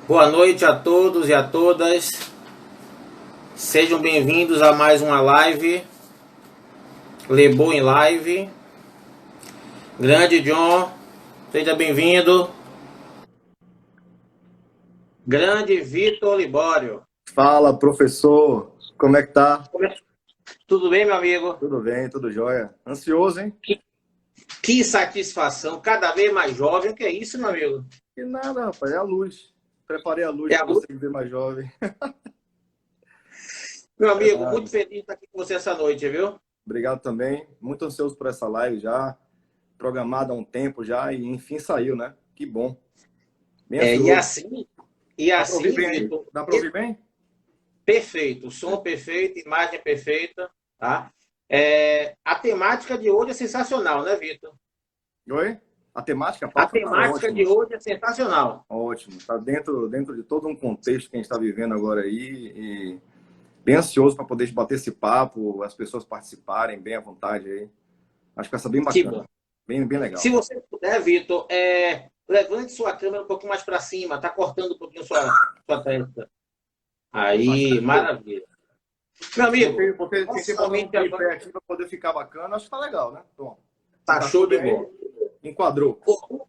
Boa noite a todos e a todas. Sejam bem-vindos a mais uma live. Lebo em live. Grande John, seja bem-vindo. Grande Vitor Libório. Fala, professor. Como é que tá? Tudo bem, meu amigo? Tudo bem, tudo jóia. Ansioso, hein? Que satisfação, cada vez mais jovem. O que é isso, meu amigo? Que nada, rapaz, é a luz. Preparei a luz É para a... você ver mais jovem. Meu É amigo, nada. muito feliz de estar aqui com você essa noite, viu? Obrigado também. Muito ansioso por essa live já. Programada há um tempo já e enfim saiu, né? Que bom. Bem É, e ansioso. assim, Dá para ouvir bem aí? Vitor, Dá para ouvir bem? perfeito, som perfeito, imagem perfeita, tá? A temática de hoje é sensacional, né, Vitor? Oi? A temática, a A pauta tá temática de ótima. hoje é sensacional. Ótimo. Tá dentro de todo um contexto que a gente está vivendo agora aí. E bem ansioso para poder bater esse papo, as pessoas participarem bem à vontade aí. Acho que vai ser bem Que bom. bacana. Bem Se legal. você puder, Vitor, levante sua câmera um pouquinho mais para cima, tá cortando um pouquinho sua testa. Aí, maravilha. Meu amigo, Tentei botar um somente agora tripé aqui para poder ficar bacana. Acho que tá legal, né? Bom, tá show encaixou de bem bola. aí? Enquadrou.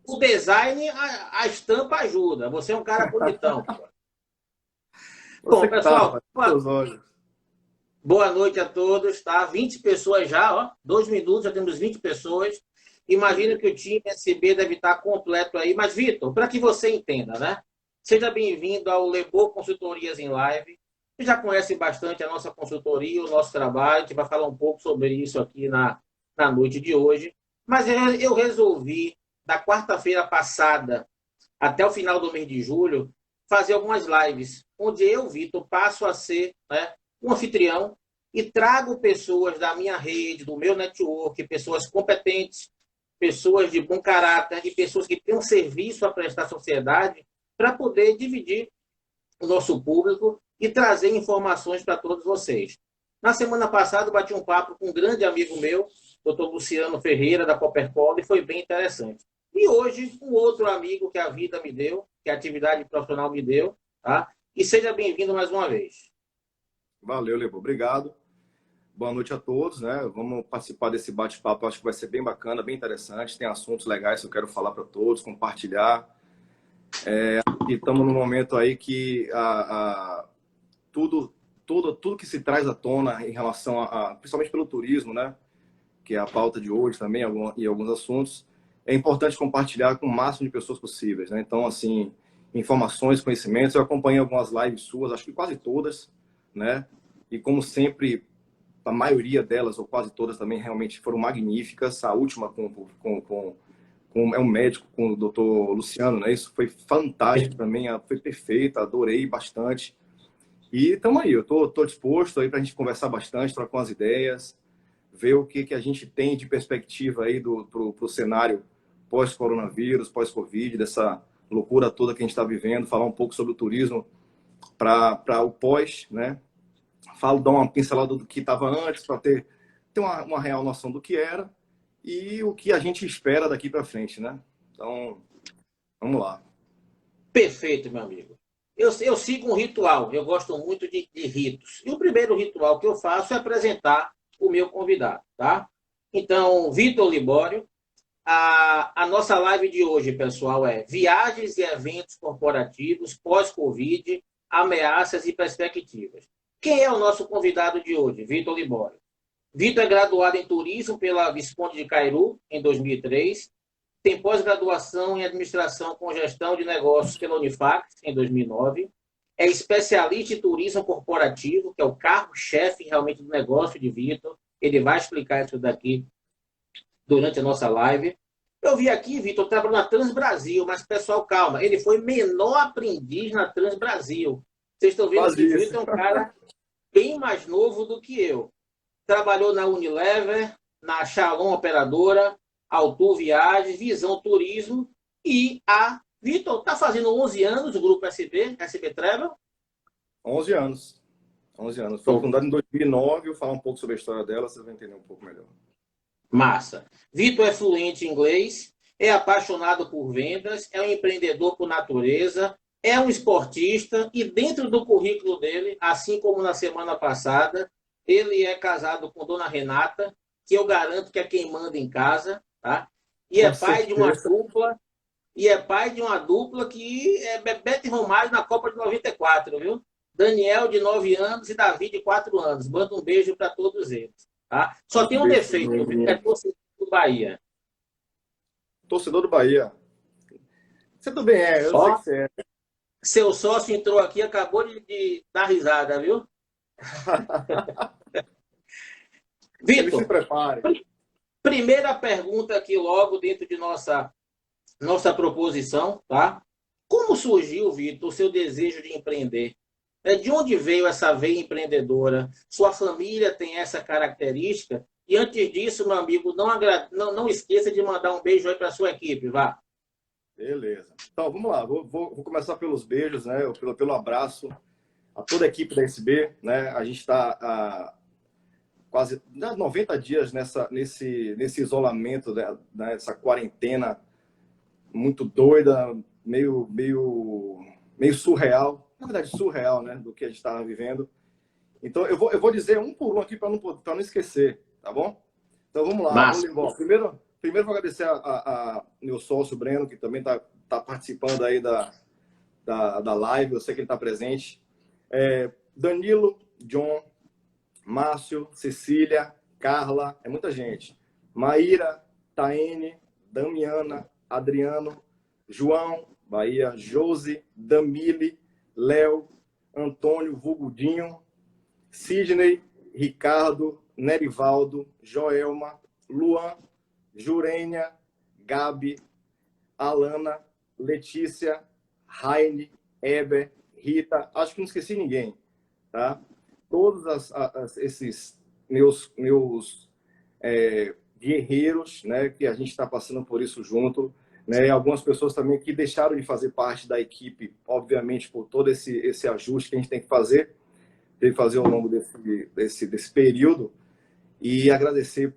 O design, a estampa ajuda. Você é um cara bonitão. Você Bom, que tá, pessoal, rapaz. Seus olhos. boa noite a todos, tá? 20 pessoas já, ó. 2 minutos, já temos 20 pessoas. Imagino que o time SB deve estar completo aí. Mas, Vitor, para que você entenda, né? Seja bem-vindo ao Lebo Consultorias em Live. Você já conhece bastante a nossa consultoria, o nosso trabalho. A gente vai falar um pouco sobre isso aqui na noite de hoje. Mas eu resolvi, da quarta-feira passada até o final do mês de julho, fazer algumas lives, onde eu, Vitor, passo a ser, né, um anfitrião e trago pessoas da minha rede, do meu network, pessoas competentes, pessoas de bom caráter e pessoas que têm um serviço a prestar à sociedade para poder dividir o nosso público e trazer informações para todos vocês. Na semana passada, eu bati um papo com um grande amigo meu, doutor Luciano Ferreira, da Coppercola, e foi bem interessante. E hoje, um outro amigo que a vida me deu, que a atividade profissional me deu, tá? E seja bem-vindo mais uma vez. Valeu, Lebo. Obrigado. Boa noite a todos, né? Vamos participar desse bate-papo. Acho que vai ser bem bacana, bem interessante. Tem assuntos legais que eu quero falar para todos, compartilhar. E estamos num momento aí que tudo que se traz à tona em relação principalmente pelo turismo, né? Que é a pauta de hoje também, e alguns assuntos, é importante compartilhar com o máximo de pessoas possíveis, né? Então, assim, informações, conhecimentos, eu acompanhei algumas lives suas, acho que quase todas, né? E como sempre, a maioria delas, ou quase todas também, realmente foram magníficas. A última é um médico, com o doutor Luciano, né? Isso foi fantástico também, foi perfeita, adorei bastante. E estamos aí, eu tô disposto aí para a gente conversar bastante, trocar umas ideias, ver o que a gente tem de perspectiva aí pro cenário pós-coronavírus, pós-Covid, dessa loucura toda que a gente está vivendo, falar um pouco sobre o turismo para o pós, né? Dar uma pincelada do que estava antes, para ter uma real noção do que era e o que a gente espera daqui para frente, né? Então, vamos lá. Perfeito, meu amigo. Eu sigo um ritual, eu gosto muito de ritos. E o primeiro ritual que eu faço é apresentar o meu convidado, tá? Então, Vitor Libório, a nossa live de hoje, pessoal, é viagens e eventos corporativos pós-Covid, ameaças e perspectivas. Quem é o nosso convidado de hoje? Vitor Libório. Vitor é graduado em turismo pela Visconde de Cairu, em 2003. Tem pós-graduação em administração com gestão de negócios pela Unifax, em 2009. É especialista em turismo corporativo, que é o carro-chefe realmente do negócio de Vitor. Ele vai explicar isso daqui durante a nossa live. Eu vi aqui, Vitor, trabalhando na Transbrasil, mas, pessoal, calma, ele foi menor aprendiz na Transbrasil. Vocês estão vendo Quase que isso. Vitor é um cara bem mais novo do que eu. Trabalhou na Unilever, na Shalom Operadora, Altur Viagens, Visão Turismo e a Vitor está fazendo 11 anos o grupo SB Travel. 11 anos. 11 anos. Foi Pô, fundado em 2009. Eu vou falar um pouco sobre a história dela, vocês vão entender um pouco melhor. massa. Vitor é fluente em inglês, é apaixonado por vendas, é um empreendedor por natureza, é um esportista e dentro do currículo dele, assim como na semana passada, ele é casado com Dona Renata, que eu garanto que é quem manda em casa, tá? E é Com pai de uma certeza. dupla, que é Bebeto e Romário na Copa de 94, viu? Daniel, de 9 anos, e Davi, de 4 anos. Manda um beijo para todos eles. Tá? Só Um tem um beijo pro defeito, viu? É menino. torcedor do Bahia. Torcedor do Bahia. Você também é, eu sei Ó, que você é. seu sócio entrou aqui, acabou de dar risada, viu? Ele se Vitor, prepare. primeira pergunta aqui logo dentro de nossa proposição, tá? Como surgiu, Vitor, o seu desejo de empreender? De onde veio essa veia empreendedora? Sua família tem essa característica? E antes disso, meu amigo, não esqueça de mandar um beijo aí para sua equipe, vá. Beleza. Então, vamos lá. Vou começar pelos beijos, né? Pelo abraço a toda a equipe da SB, né? A gente está há quase 90 dias nesse isolamento, né? Nessa quarentena muito doida, meio surreal. Na verdade, surreal, né? Do que a gente estava vivendo. Então, eu vou dizer um por um aqui para não esquecer, tá bom? Então, vamos lá. Massa. Primeiro vou agradecer a meu sócio, Breno, que também tá participando aí da live. Eu sei que ele está presente. Danilo, John, Márcio, Cecília, Carla, é muita gente. Maíra, Taene, Damiana, Adriano, João, Bahia, Josi, Damile, Léo, Antônio, Vulgudinho, Sidney, Ricardo, Nerivaldo, Joelma, Luan, Jurênia, Gabi, Alana, Letícia, Raine, Eber, Rita, acho que não esqueci ninguém, tá? Todos esses meus guerreiros, né, que a gente está passando por isso junto, né, e algumas pessoas também que deixaram de fazer parte da equipe, obviamente, por todo esse ajuste que a gente tem que fazer ao longo desse período, e agradecer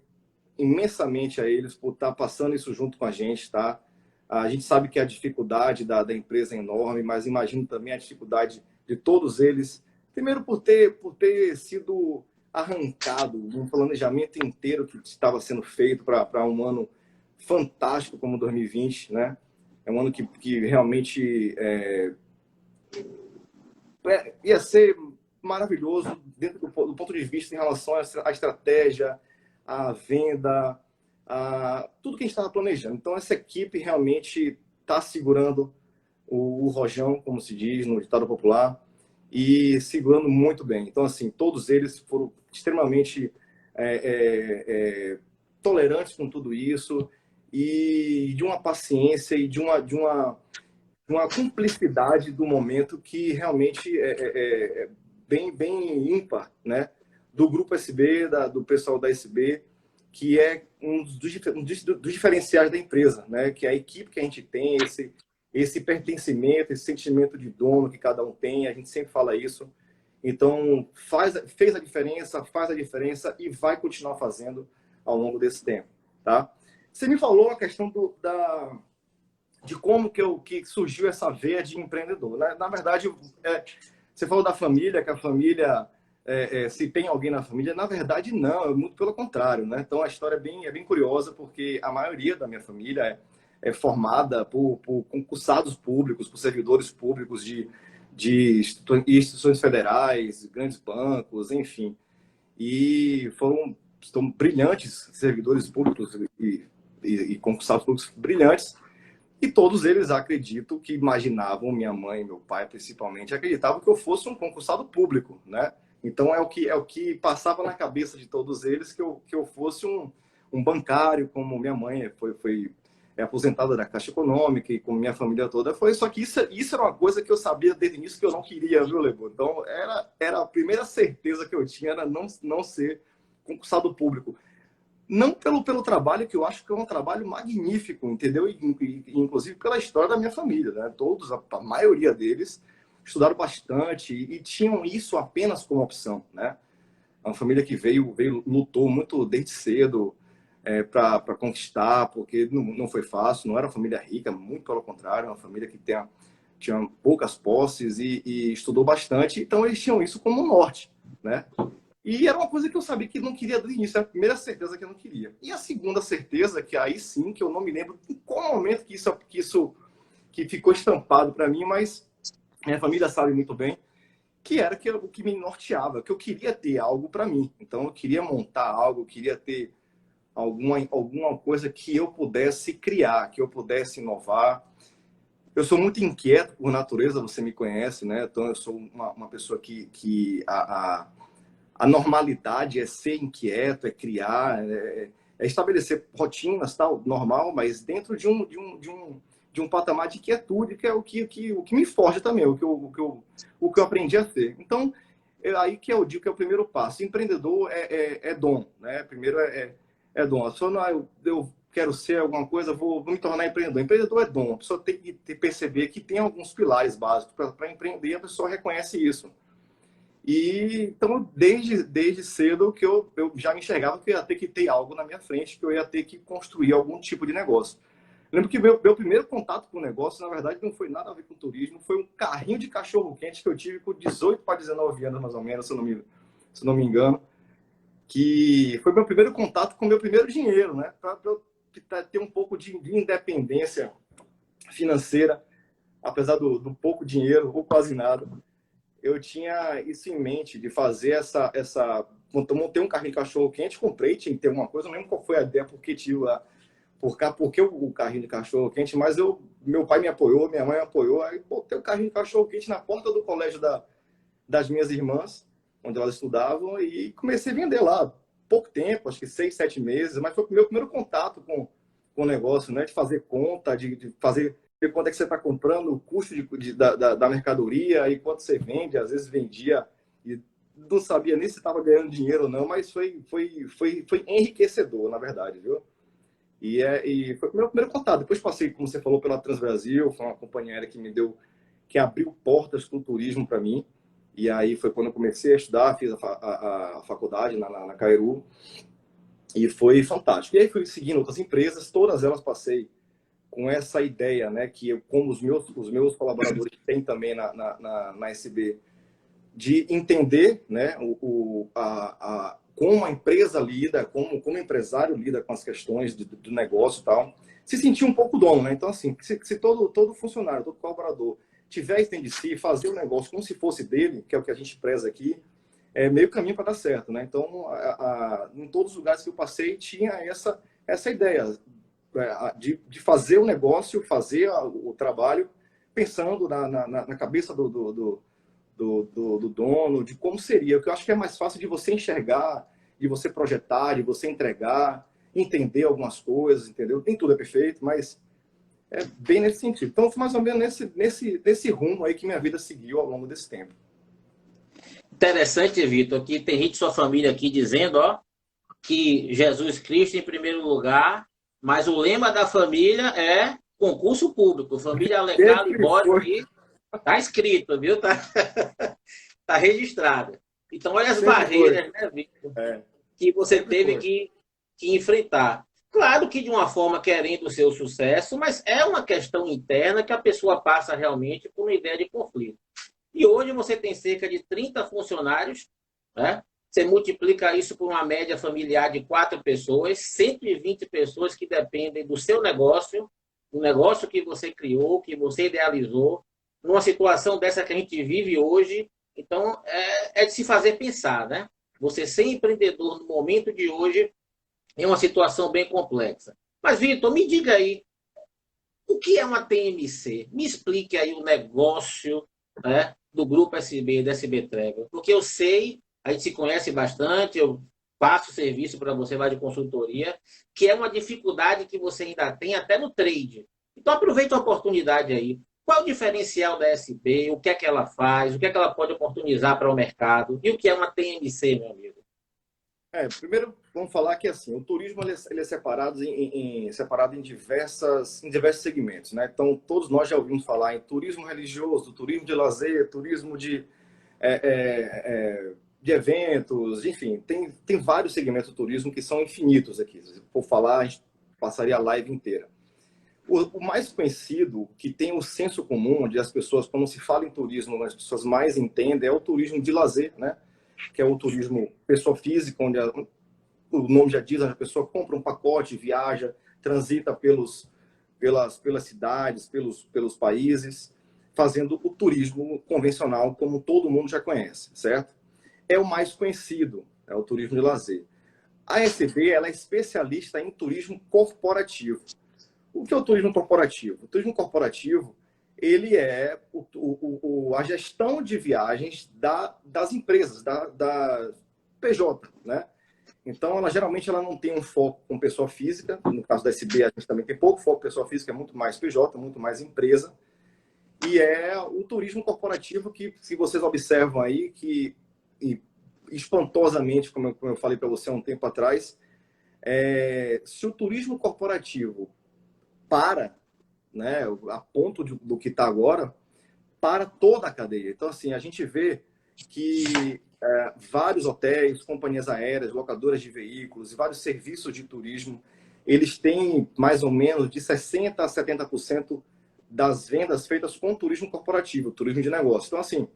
imensamente a eles por estar passando isso junto com a gente, tá? A gente sabe que a dificuldade da empresa é enorme, mas imagino também a dificuldade de todos eles, primeiro por ter sido arrancado um planejamento inteiro que estava sendo feito para um ano fantástico como 2020, né? É um ano que realmente ia ser maravilhoso dentro do ponto de vista em relação à estratégia, à venda, a tudo que a gente estava planejando. Então, essa equipe realmente está segurando o rojão, como se diz no ditado popular, e segurando muito bem. Então, assim, todos eles foram extremamente tolerantes com tudo isso e de uma paciência e de uma cumplicidade do momento que realmente é bem ímpar, né? Do grupo SB, do pessoal da SB, que é um dos diferenciais da empresa, né? Que é a equipe que a gente tem, esse pertencimento, esse sentimento de dono que cada um tem, a gente sempre fala isso. Então, fez faz a diferença e vai continuar fazendo ao longo desse tempo, tá? Você me falou a questão de como que surgiu essa veia de empreendedor. Na verdade, você falou da família, que a família, se tem alguém na família, na verdade não, é muito pelo contrário, né? Então a história é bem curiosa, porque a maioria da minha família é formada por concursados públicos, por servidores públicos de instituições federais, grandes bancos, enfim. E são brilhantes servidores públicos e concursados públicos brilhantes. E todos eles acredito que imaginavam, minha mãe e meu pai principalmente, acreditavam que eu fosse um concursado público, né? Então é o que passava na cabeça de todos eles que eu fosse um bancário, como minha mãe foi aposentada da Caixa Econômica e como minha família toda foi. Só que isso era uma coisa que eu sabia desde o início que eu não queria, viu, Lebo? Então era a primeira certeza que eu tinha, era não ser concursado público. Não pelo trabalho, que eu acho que é um trabalho magnífico, entendeu? Inclusive pela história da minha família, né? Todos, a maioria deles, estudaram bastante e tinham isso apenas como opção, né? É uma família que lutou muito desde cedo para conquistar, porque não foi fácil, não era uma família rica, muito pelo contrário, é uma família que tinha poucas posses e estudou bastante, então eles tinham isso como norte, né? E era uma coisa que eu sabia que não queria do início, era a primeira certeza que eu não queria. E a segunda certeza, que aí sim, que eu não me lembro em qual momento que ficou estampado para mim, mas minha família sabe muito bem, que era o que me norteava, que eu queria ter algo para mim. Então eu queria montar algo, eu queria ter alguma coisa que eu pudesse criar, que eu pudesse inovar. Eu sou muito inquieto por natureza, você me conhece, né? Então eu sou uma pessoa que a normalidade é ser inquieto, é criar, é estabelecer rotinas, tal, normal, mas dentro de um patamar de quietude, que é o que me forja também, o que eu aprendi a ser. Então, aí que eu digo que é o primeiro passo. Empreendedor é dom, né? Primeiro é dom. Só não, eu quero ser alguma coisa, vou me tornar empreendedor. Empreendedor é dom. A pessoa tem que perceber que tem alguns pilares básicos para empreender, a pessoa reconhece isso. E então, desde cedo, que eu já me enxergava que eu ia ter que ter algo na minha frente, que eu ia ter que construir algum tipo de negócio. Lembro que meu primeiro contato com o negócio, na verdade, não foi nada a ver com turismo, foi um carrinho de cachorro-quente que eu tive com 18 para 19 anos, mais ou menos, se não me engano, que foi meu primeiro contato com o meu primeiro dinheiro, né? Para eu ter um pouco de independência financeira, apesar do pouco dinheiro, ou quase nada. Eu tinha isso em mente, de fazer essa. Montei um carrinho de cachorro-quente, comprei, tinha que ter uma coisa, não lembro qual foi a ideia, porque tive lá porque o carrinho de cachorro quente, mas meu pai me apoiou, minha mãe me apoiou, aí botei o carrinho de cachorro quente na porta do colégio das minhas irmãs, onde elas estudavam, e comecei a vender lá. Pouco tempo, acho que 6, 7 meses, mas foi o meu primeiro contato com o negócio, né? De fazer conta, de fazer ver quanto é que você está comprando, o custo da mercadoria, e quanto você vende, às vezes vendia e não sabia nem se estava ganhando dinheiro ou não, mas foi enriquecedor, na verdade, viu? E foi o meu primeiro contato. Depois passei, como você falou, pela Transbrasil, foi uma companhia aérea que abriu portas para o turismo para mim. E aí foi quando eu comecei a estudar, fiz a faculdade na Cairu, e foi fantástico. E aí fui seguindo outras empresas, todas elas passei com essa ideia, né, que como os meus colaboradores têm também na SB, de entender, né, como a empresa lida, como o empresário lida com as questões do negócio e tal, se sentir um pouco dono, né? Então, assim, se todo funcionário, todo colaborador tiver isso dentro de si, fazer o negócio como se fosse dele, que é o que a gente preza aqui, é meio caminho para dar certo, né? Então, em todos os lugares que eu passei, tinha essa ideia de fazer o negócio, fazer o trabalho, pensando na cabeça do dono, de como seria. O que eu acho que é mais fácil de você enxergar, de você projetar, de você entregar, entender algumas coisas, entendeu? Nem tudo é perfeito, mas é bem nesse sentido. Então, foi mais ou menos nesse rumo aí que minha vida seguiu ao longo desse tempo. Interessante, Vitor, que tem gente de sua família aqui dizendo, ó, que Jesus Cristo em primeiro lugar, mas o lema da família é concurso público. Família Alecala e Sempre Borges foi. aqui, tá escrito, viu? Tá registrado. Então, olha as Sempre foi. barreiras, né, Vitor, É, que você sempre teve foi. que enfrentar. Claro que de uma forma querendo o seu sucesso, mas é uma questão interna que a pessoa passa realmente por uma ideia de conflito. E hoje você tem cerca de 30 funcionários, né? Você multiplica isso por uma média familiar de 4 pessoas, 120 pessoas que dependem do seu negócio, do negócio que você criou, que você idealizou, numa situação dessa que a gente vive hoje. Então, é de se fazer pensar, né? Você ser empreendedor no momento de hoje é uma situação bem complexa. Mas, Vitor, me diga aí, o que é uma TMC? Me explique aí o negócio, né, do Grupo SB, da SB Travel. Porque eu sei, a gente se conhece bastante, eu passo serviço para você lá de consultoria, que é uma dificuldade que você ainda tem até no trade. Então, aproveita a oportunidade aí. Qual é o diferencial da SB? O que é que ela faz? O que é que ela pode oportunizar para o mercado? E o que é uma TMC, meu amigo? Primeiro, vamos falar que assim, o turismo ele é separado em diversos segmentos, né? Então, todos nós já ouvimos falar em turismo religioso, turismo de lazer, turismo é, é, de eventos, enfim, tem vários segmentos do turismo que são infinitos aqui. Se for falar, a gente passaria a live inteira. O mais conhecido, que tem o senso comum, onde as pessoas, quando se fala em turismo, as pessoas mais entendem, é o turismo de lazer, né? Que é o turismo pessoa física, onde o nome já diz, a pessoa compra um pacote, viaja, transita pelas cidades, pelos países, fazendo o turismo convencional, como todo mundo já conhece, certo? É o mais conhecido, é o turismo de lazer. A SB, ela é especialista em turismo corporativo. O que é o turismo corporativo? O turismo corporativo, ele é a gestão de viagens das empresas, da PJ, né? Então, geralmente ela não tem um foco com pessoa física. No caso da SB, a gente também tem pouco foco com pessoa física, é muito mais PJ, muito mais empresa. E é o turismo corporativo que, se vocês observam aí, que espantosamente, como eu falei para você há um tempo atrás, se o turismo corporativo para, né, a ponto do que está agora, para toda a cadeia. Então, assim, a gente vê que vários hotéis, companhias aéreas, locadoras de veículos e vários serviços de turismo, eles têm mais ou menos de 60% a 70% das vendas feitas com turismo corporativo, turismo de negócio. Então, assim,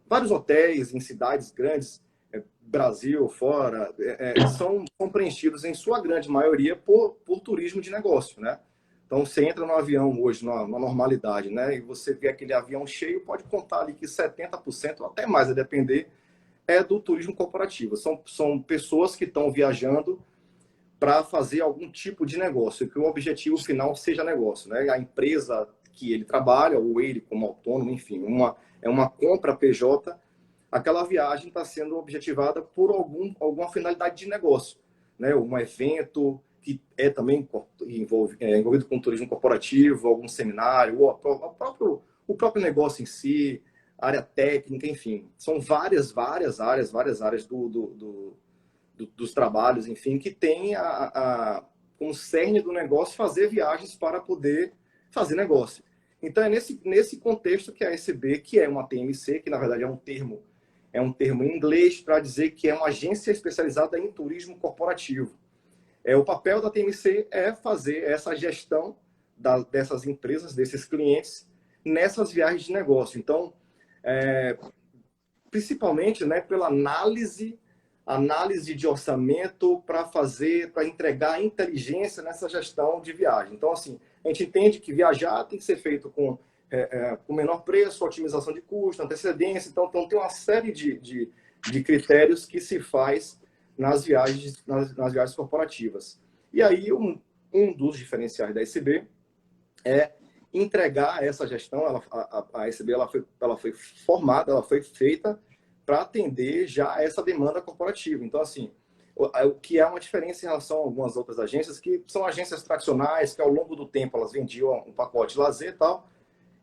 vários hotéis em cidades grandes, Brasil, fora, são preenchidos em sua grande maioria por turismo de negócio, né? Então, você entra no avião hoje, na normalidade, né? E você vê aquele avião cheio, pode contar ali que 70%, ou até mais, a depender, é do turismo corporativo. São pessoas que estão viajando para fazer algum tipo de negócio, que o objetivo final seja negócio, né? A empresa que ele trabalha, ou ele como autônomo, enfim, é uma compra PJ, aquela viagem está sendo objetivada por alguma finalidade de negócio, né? Um evento que é também envolvido com turismo corporativo, algum seminário, o próprio negócio em si, área técnica, enfim. São várias áreas dos trabalhos, enfim, que tem como cerne do negócio fazer viagens para poder fazer negócio. Então, é nesse contexto que a SB, que é uma TMC, que na verdade é um termo em inglês para dizer que é uma agência especializada em turismo corporativo. O papel da TMC é fazer essa gestão dessas empresas, desses clientes, nessas viagens de negócio. Então, principalmente, né, pela análise de orçamento para entregar inteligência nessa gestão de viagem. Então, assim, a gente entende que viajar tem que ser feito com menor preço, otimização de custo, antecedência. Então tem uma série de critérios que se faz nas viagens corporativas. E aí, um dos diferenciais da SB é entregar essa gestão. A SB ela foi formada, ela foi feita para atender já essa demanda corporativa. Então, assim, o que é uma diferença em relação a algumas outras agências, que são agências tradicionais, que ao longo do tempo elas vendiam um pacote de lazer e tal,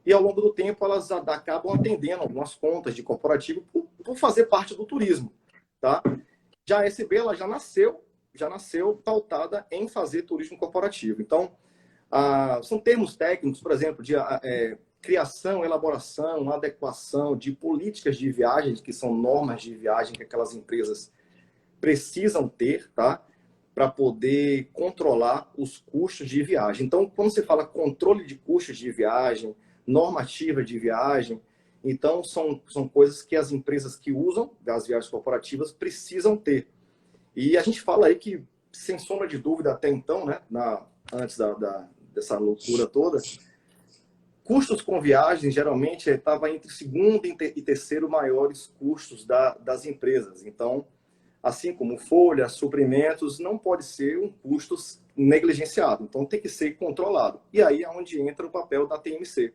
e ao longo do tempo elas acabam atendendo algumas contas de corporativo por fazer parte do turismo, tá? Já a SB, ela já nasceu pautada em fazer turismo corporativo. Então, são termos técnicos, por exemplo, de criação, elaboração, adequação de políticas de viagens, que são normas de viagem que aquelas empresas precisam ter, tá? Para poder controlar os custos de viagem. Então, quando você fala controle de custos de viagem, normativa de viagem, então são coisas que as empresas que usam das viagens corporativas precisam ter. E a gente fala aí que, sem sombra de dúvida, até então, né, antes dessa loucura toda, custos com viagem geralmente estava entre segundo e terceiro maiores custos das empresas. Então, assim como folha, suprimentos, não pode ser um custo negligenciado. Então, tem que ser controlado. E aí é onde entra o papel da TMC.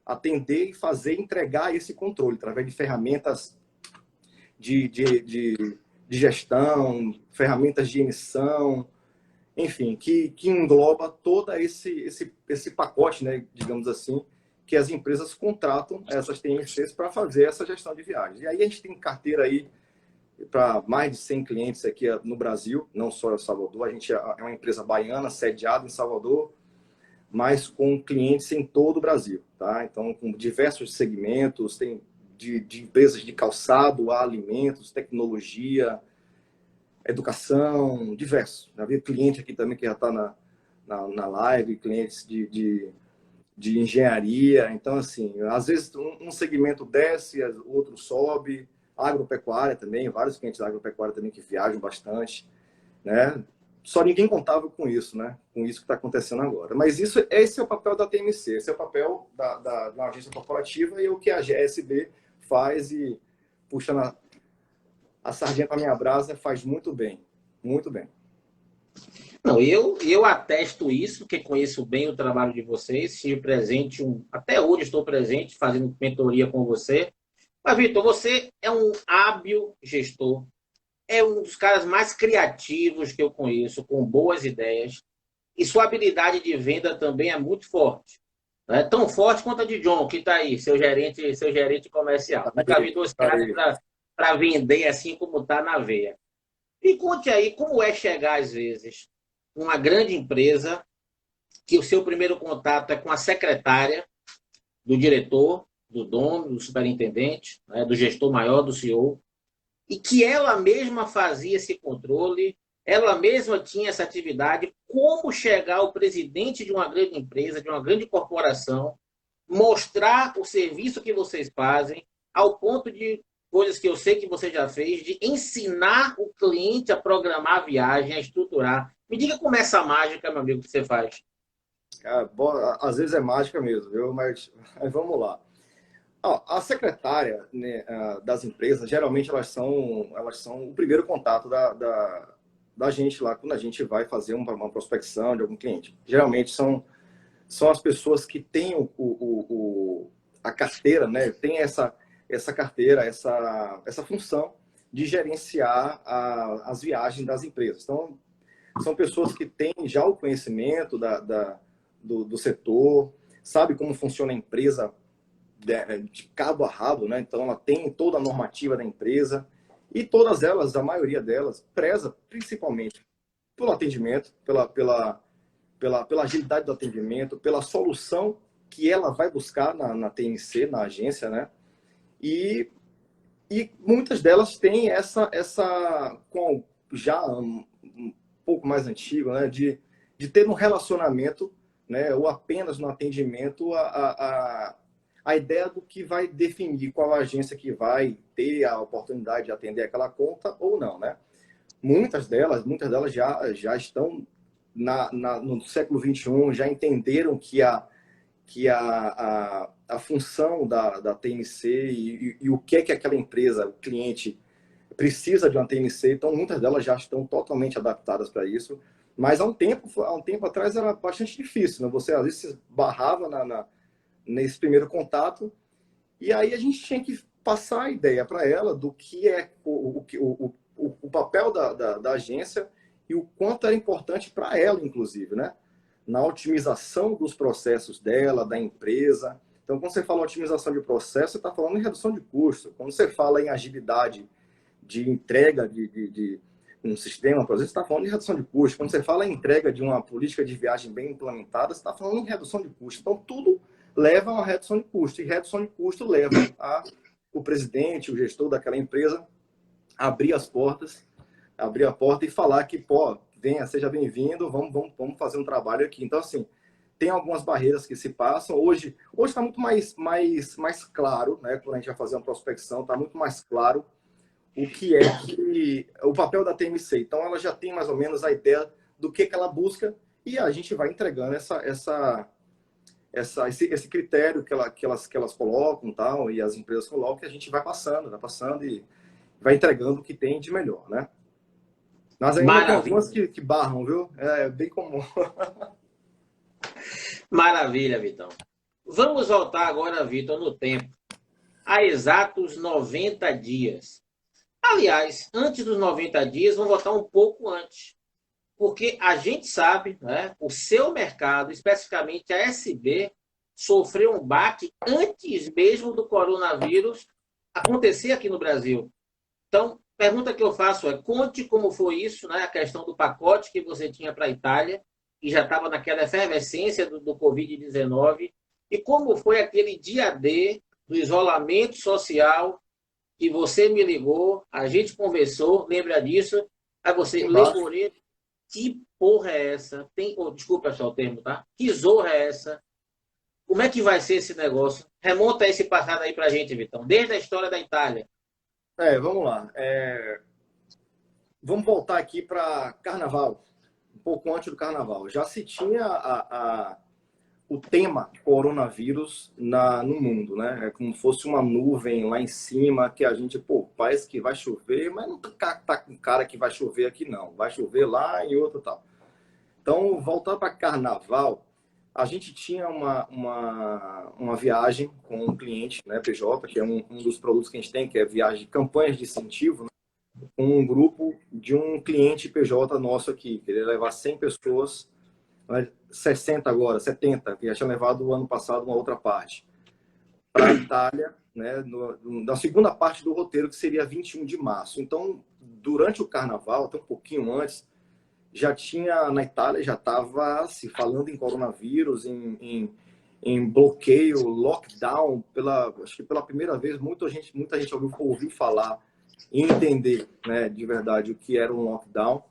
Atender e fazer, entregar esse controle, através de ferramentas de gestão, ferramentas de emissão, enfim, que engloba todo esse pacote, né, digamos assim, que as empresas contratam essas TMCs para fazer essa gestão de viagens. E aí a gente tem carteira aí para mais de 100 clientes aqui no Brasil, não só em Salvador. A gente é uma empresa baiana, sediada em Salvador, mas com clientes em todo o Brasil, tá? Então, com diversos segmentos, tem de empresas de calçado a alimentos, tecnologia, educação, diversos. Já vi cliente aqui também que já está na live, clientes de engenharia. Então, assim, às vezes um segmento desce, o outro sobe. Agropecuária também, vários clientes da agropecuária também que viajam bastante, né? Só ninguém contava com isso, né? Com isso que está acontecendo agora. Mas esse é o papel da TMC, esse é o papel da uma agência corporativa e o que a GSB faz e puxando a sardinha para minha brasa faz muito bem, muito bem. Não, eu atesto isso, porque conheço bem o trabalho de vocês, estive presente, até hoje estou presente, fazendo mentoria com você. Mas, Vitor, você é um hábil gestor, é um dos caras mais criativos que eu conheço, com boas ideias, e sua habilidade de venda também é muito forte. Né? Tão forte quanto a de John, que está aí, seu gerente comercial. Nunca vi dois caras para vender assim como está na veia. Me conte aí como é chegar, às vezes, numa grande empresa, que o seu primeiro contato é com a secretária do diretor, do dono, do superintendente, né, do gestor maior, do CEO, e que ela mesma fazia esse controle, ela mesma tinha essa atividade, como chegar ao presidente de uma grande empresa, de uma grande corporação, mostrar o serviço que vocês fazem, ao ponto de coisas que eu sei que você já fez, de ensinar o cliente a programar a viagem, a estruturar. Me diga como é essa mágica, meu amigo, que você faz. Bom, às vezes é mágica mesmo, viu? Mas vamos lá. A secretária, né, das empresas, geralmente elas são o primeiro contato da gente lá quando a gente vai fazer uma prospecção de algum cliente. Geralmente são as pessoas que têm a carteira, né? Tem essa carteira, essa função de gerenciar as viagens das empresas. Então, são pessoas que têm já o conhecimento do setor, sabe como funciona a empresa de cabo a rabo, né? Então, ela tem toda a normativa da empresa e todas elas, a maioria delas, preza principalmente pelo atendimento, pela agilidade do atendimento, pela solução que ela vai buscar na TMC, na agência, né? E muitas delas têm com já um pouco mais antigo, né? De ter um relacionamento, né? Ou apenas no atendimento, a ideia do que vai definir qual agência que vai ter a oportunidade de atender aquela conta ou não, né? Muitas delas já estão no século XXI, já entenderam que a função da TMC e o que é que aquela empresa, o cliente, precisa de uma TMC, então muitas delas já estão totalmente adaptadas para isso. Mas há um tempo atrás era bastante difícil, né? Você às vezes se barrava nesse primeiro contato, e aí a gente tinha que passar a ideia para ela do que é o papel da agência e o quanto era importante para ela, inclusive, né? Na otimização dos processos dela, da empresa. Então, quando você fala otimização de processo, você está falando em redução de custo. Quando você fala em agilidade de entrega de um sistema, por exemplo, você está falando em redução de custo. Quando você fala em entrega de uma política de viagem bem implementada, você está falando em redução de custo. Então, tudo leva a uma redução de custo. E redução de custo leva o presidente, o gestor daquela empresa, abrir a porta e falar que, pô, venha, seja bem-vindo, vamos fazer um trabalho aqui. Então, assim, tem algumas barreiras que se passam. Hoje está muito mais claro, né? Quando a gente vai fazer uma prospecção, está muito mais claro o papel da TMC. Então, ela já tem mais ou menos a ideia do que ela busca e a gente vai entregando esse critério que elas colocam, tal, e as empresas colocam, e a gente vai passando e vai entregando o que tem de melhor, né? Mas ainda tem algumas que barram, viu? É bem comum. Maravilha, Vitão. Vamos voltar agora, Vitor, no tempo. Há exatos 90 dias. Aliás, antes dos 90 dias, vamos voltar um pouco antes. Porque a gente sabe, né, o seu mercado, especificamente a SB, sofreu um baque antes mesmo do coronavírus acontecer aqui no Brasil. Então, pergunta que eu faço é, conte como foi isso, né, a questão do pacote que você tinha para a Itália, e já estava naquela efervescência do Covid-19, e como foi aquele dia D do isolamento social, que você me ligou, a gente conversou, lembra disso? Aí você lembrou Que porra é essa? Desculpa só o termo, tá? Que zorra é essa? Como é que vai ser esse negócio? Remonta esse passado aí pra gente, Vitão. Desde a história da Itália. Vamos lá. Vamos voltar aqui para Carnaval, um pouco antes do Carnaval. Já se tinha o tema coronavírus no mundo, né? É como se fosse uma nuvem lá em cima que a gente, parece que vai chover, mas não tá com cara que vai chover aqui, não. Vai chover lá e outro tal. Então, voltar para Carnaval, a gente tinha uma viagem com um cliente, né, PJ, que é um dos produtos que a gente tem, que é viagem de campanhas de incentivo, né, com um grupo de um cliente PJ nosso aqui, que ele ia levar 100 pessoas, 60 agora, 70, que já tinha levado o ano passado uma outra parte, para a Itália, né, na segunda parte do roteiro, que seria 21 de março. Então, durante o Carnaval, até um pouquinho antes, já tinha, na Itália, já estava se falando em coronavírus, em bloqueio, lockdown, acho que pela primeira vez, muita gente ouviu falar e entender, né, de verdade o que era um lockdown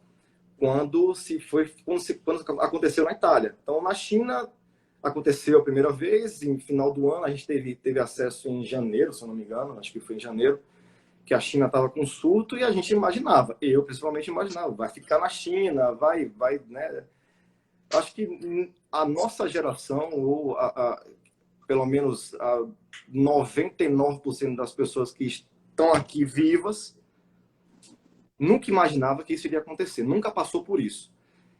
quando aconteceu na Itália. Então, na China, aconteceu a primeira vez, em final do ano, a gente teve acesso em janeiro, se eu não me engano, acho que foi em janeiro, que a China estava com surto e a gente imaginava, eu principalmente imaginava, vai ficar na China, vai, né? Acho que a nossa geração, ou pelo menos 99% das pessoas que estão aqui vivas, nunca imaginava que isso iria acontecer, nunca passou por isso.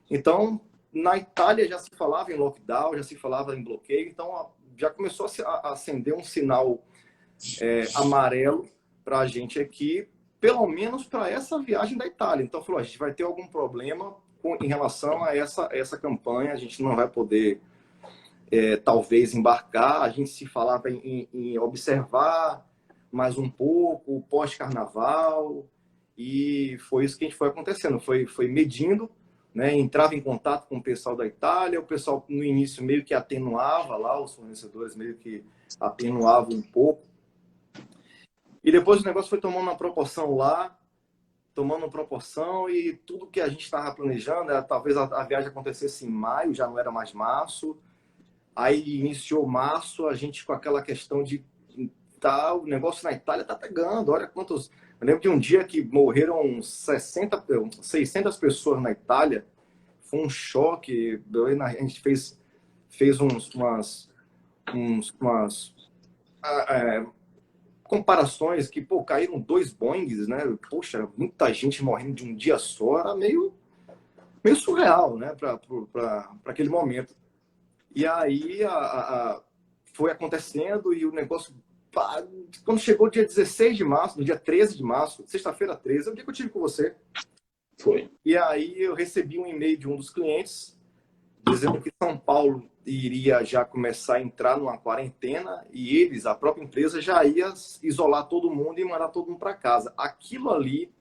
Então, na Itália já se falava em lockdown, já se falava em bloqueio, então já começou a acender um sinal amarelo para a gente aqui, pelo menos para essa viagem da Itália. Então, falou, a gente vai ter algum problema em relação a essa campanha, a gente não vai poder, talvez, embarcar. A gente se falava em observar mais um pouco, pós-carnaval, e foi isso que a gente foi acontecendo, foi medindo, né? Entrava em contato com o pessoal da Itália, o pessoal no início meio que atenuava lá, os fornecedores meio que atenuavam um pouco, e depois o negócio foi tomando uma proporção lá, e tudo que a gente estava planejando, talvez a viagem acontecesse em maio, já não era mais março. Aí iniciou março, a gente com aquela questão de o negócio na Itália tá pegando, olha quantos... Eu lembro de um dia que morreram 600 pessoas na Itália, foi um choque, a gente fez umas comparações que, caíram 2 Boeings, né? Poxa, muita gente morrendo de um dia só, era meio surreal, né? Para aquele momento. E aí foi acontecendo e o negócio, quando chegou o dia 16 de março, no dia 13 de março, sexta-feira 13, é o dia que eu tive com você. Foi. E aí eu recebi um e-mail de um dos clientes dizendo que São Paulo iria já começar a entrar numa quarentena e a própria empresa, já ia isolar todo mundo e mandar todo mundo para casa. Aquilo ali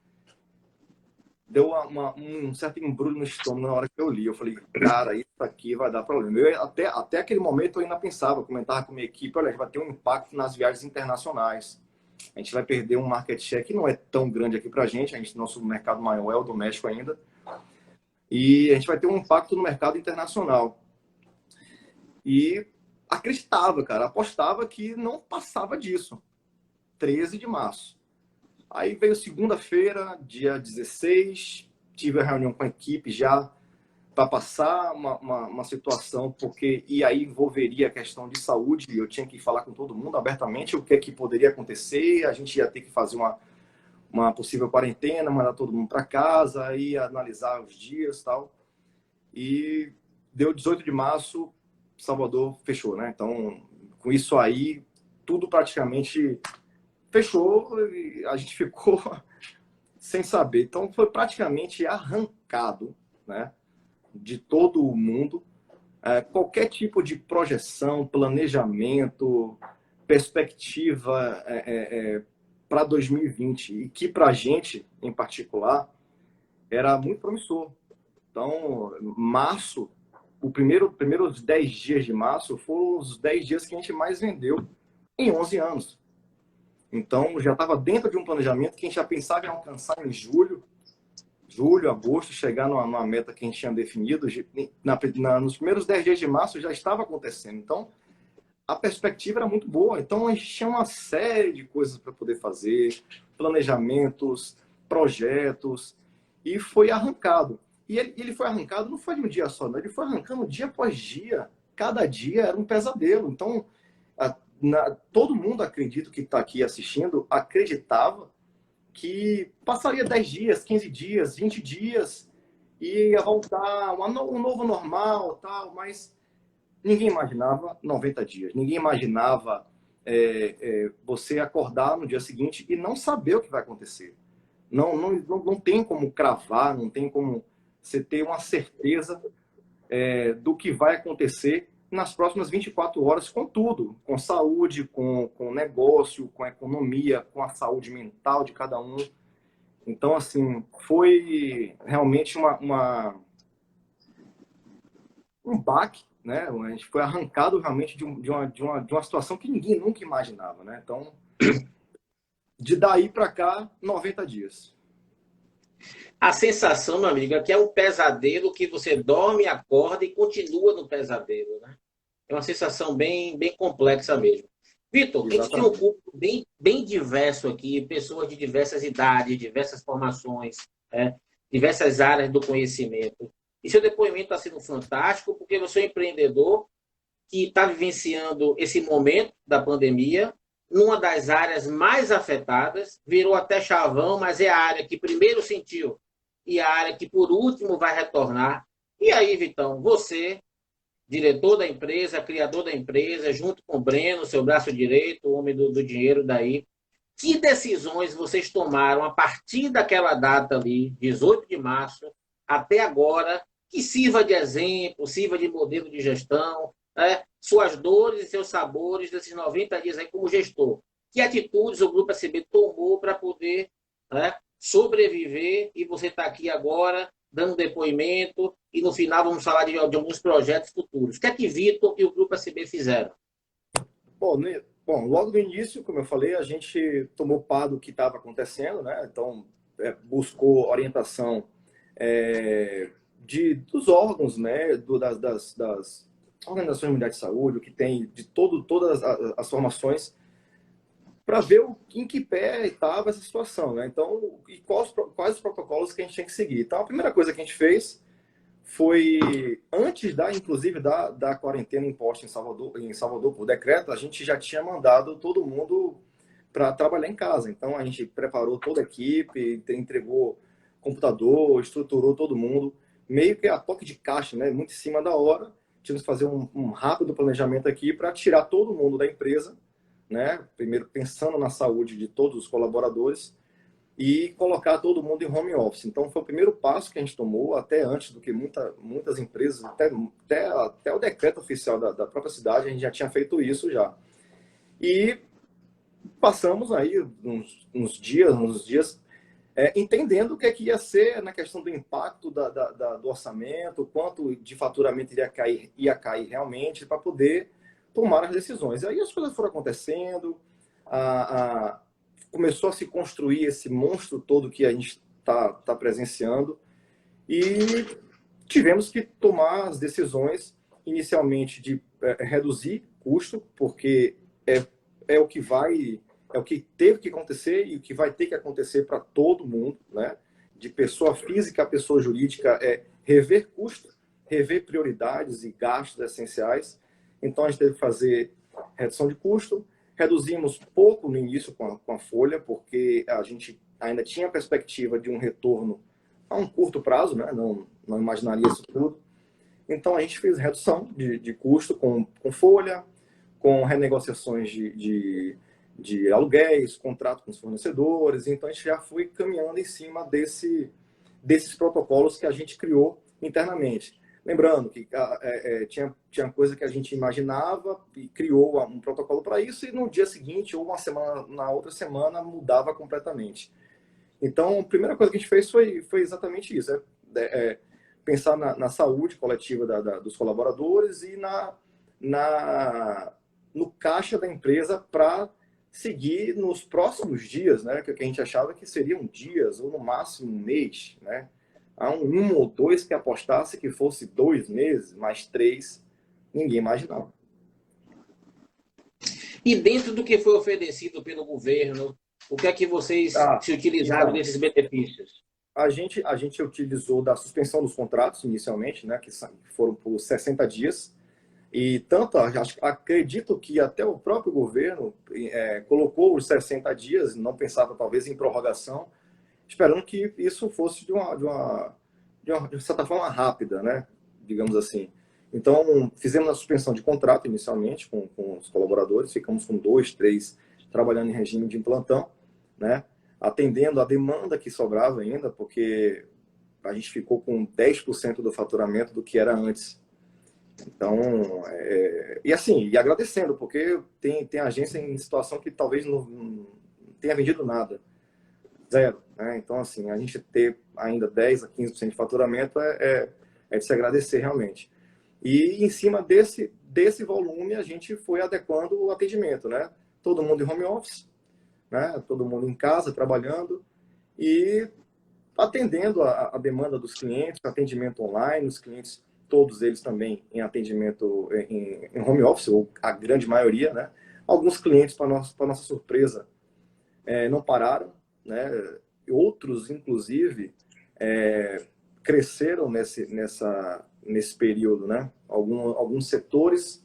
deu um certo embrulho no estômago na hora que eu li. Eu falei, cara, isso aqui vai dar problema. Até aquele momento eu ainda pensava, comentava com a minha equipe, olha, vai ter um impacto nas viagens internacionais. A gente vai perder um market share que não é tão grande aqui para a gente, nosso mercado maior é o doméstico ainda. E a gente vai ter um impacto no mercado internacional. E acreditava, cara, apostava que não passava disso. 13 de março. Aí veio segunda-feira, dia 16, tive a reunião com a equipe já para passar uma situação, e aí envolveria a questão de saúde, e eu tinha que falar com todo mundo abertamente o que é que poderia acontecer, a gente ia ter que fazer uma possível quarentena, mandar todo mundo para casa, aí analisar os dias e tal. E deu 18 de março, Salvador fechou, né? Então, com isso aí, tudo praticamente fechou e a gente ficou sem saber. Então, foi praticamente arrancado, né, de todo o mundo. Qualquer tipo de projeção, planejamento, perspectiva para 2020, e que para a gente, em particular, era muito promissor. Então, março, primeiros 10 dias de março foram os 10 dias que a gente mais vendeu em 11 anos. Então, já estava dentro de um planejamento que a gente já pensava em alcançar em julho, julho, agosto, chegar numa meta que a gente tinha definido. Nos primeiros 10 dias de março já estava acontecendo. Então, a perspectiva era muito boa. Então, a gente tinha uma série de coisas para poder fazer, planejamentos, projetos, e foi arrancado. E ele foi arrancado, não foi de um dia só, não. Ele foi arrancando dia após dia. Cada dia era um pesadelo. Então, todo mundo, acredito que está aqui assistindo, acreditava que passaria 10 dias, 15 dias, 20 dias, e ia voltar um novo normal, tal, mas ninguém imaginava 90 dias. Ninguém imaginava você acordar no dia seguinte e não saber o que vai acontecer. Não tem como cravar, não tem como você ter uma certeza do que vai acontecer nas próximas 24 horas, com tudo, com saúde, com negócio, com economia, com a saúde mental de cada um. Então, assim, foi realmente um baque, né? A gente foi arrancado realmente de uma situação que ninguém nunca imaginava, né? Então, de daí para cá, 90 dias. A sensação, meu amigo, é que é um pesadelo que você dorme, acorda e continua no pesadelo, né? É uma sensação bem complexa mesmo. Vitor, a gente tem um público bem diverso aqui, pessoas de diversas idades, diversas formações, diversas áreas do conhecimento. E seu depoimento está sendo fantástico, porque você é um empreendedor que está vivenciando esse momento da pandemia, numa das áreas mais afetadas, virou até chavão, mas é a área que primeiro sentiu e a área que por último vai retornar. E aí, Vitão, você, diretor da empresa, criador da empresa, junto com o Breno, seu braço direito, o homem do dinheiro daí, que decisões vocês tomaram a partir daquela data ali, 18 de março, até agora, que sirva de exemplo, sirva de modelo de gestão, né? Suas dores e seus sabores desses 90 dias aí como gestor. Que atitudes o Grupo SB tomou para poder, né, sobreviver, e você está aqui agora dando depoimento, e no final vamos falar de alguns projetos futuros. O que é que Vitor e o Grupo SB fizeram? Bom, logo no início, como eu falei, a gente tomou par do que estava acontecendo, né? Então, buscou orientação dos órgãos, né? Das organizações mundiais de saúde, o que tem de todas as formações, para ver em que pé estava essa situação, né? Então, e quais os protocolos que a gente tinha que seguir. Então, a primeira coisa que a gente fez foi, antes inclusive da quarentena imposta em Salvador por decreto, a gente já tinha mandado todo mundo para trabalhar em casa. Então, a gente preparou toda a equipe, entregou computador, estruturou todo mundo, meio que a toque de caixa, né? Muito em cima da hora. Tivemos que fazer um rápido planejamento aqui para tirar todo mundo da empresa, né? Primeiro pensando na saúde de todos os colaboradores e colocar todo mundo em home office. Então, foi o primeiro passo que a gente tomou, até antes do que muitas empresas, até o decreto oficial da própria cidade, a gente já tinha feito isso já. E passamos aí uns dias entendendo o que ia ser na questão do impacto do orçamento, quanto de faturamento ia cair realmente, para poder tomar as decisões. E aí as coisas foram acontecendo, começou a se construir esse monstro todo que a gente está presenciando, e tivemos que tomar as decisões inicialmente de reduzir custo, porque é o que teve que acontecer e o que vai ter que acontecer para todo mundo, né? De pessoa física a pessoa jurídica, rever custo, rever prioridades e gastos essenciais. Então, a gente teve que fazer redução de custo. Reduzimos pouco no início com a folha, porque a gente ainda tinha a perspectiva de um retorno a um curto prazo, né? Não imaginaria isso tudo. Então, a gente fez redução de custo com folha, com renegociações de aluguéis, contrato com os fornecedores. Então, a gente já foi caminhando em cima desses protocolos que a gente criou internamente. Lembrando que tinha coisa que a gente imaginava e criou um protocolo para isso, e no dia seguinte, ou na outra semana, mudava completamente. Então, a primeira coisa que a gente fez foi exatamente isso, pensar na saúde coletiva dos colaboradores e no caixa da empresa para seguir nos próximos dias, né? Que a gente achava que seriam dias, ou no máximo um mês, né? a um ou dois que apostasse que fosse 2 meses, mais 3, ninguém imaginava. E dentro do que foi oferecido pelo governo, o que é que vocês Ah, se utilizaram então, desses benefícios? a gente utilizou da suspensão dos contratos inicialmente, né, que foram por 60 dias, e tanto, acredito que até o próprio governo colocou os 60 dias, não pensava talvez em prorrogação, esperando que isso fosse de certa forma rápida, né, digamos assim. Então, fizemos a suspensão de contrato inicialmente com os colaboradores, ficamos com 2, 3 trabalhando em regime de plantão, né, atendendo a demanda que sobrava ainda, porque a gente ficou com 10% do faturamento do que era antes. Então, e assim, e agradecendo, porque tem agência em situação que talvez não tenha vendido nada, zero, né? Então, assim, a gente ter ainda 10 a 15% de faturamento é de se agradecer realmente. E em cima desse volume, a gente foi adequando o atendimento, né? Todo mundo em home office, né? Todo mundo em casa, trabalhando e atendendo a demanda dos clientes, atendimento online, os clientes, todos eles também em atendimento em home office, ou a grande maioria, né? Alguns clientes, para nossa surpresa, não pararam, né? Outros, inclusive, cresceram nesse período, né? Alguns setores,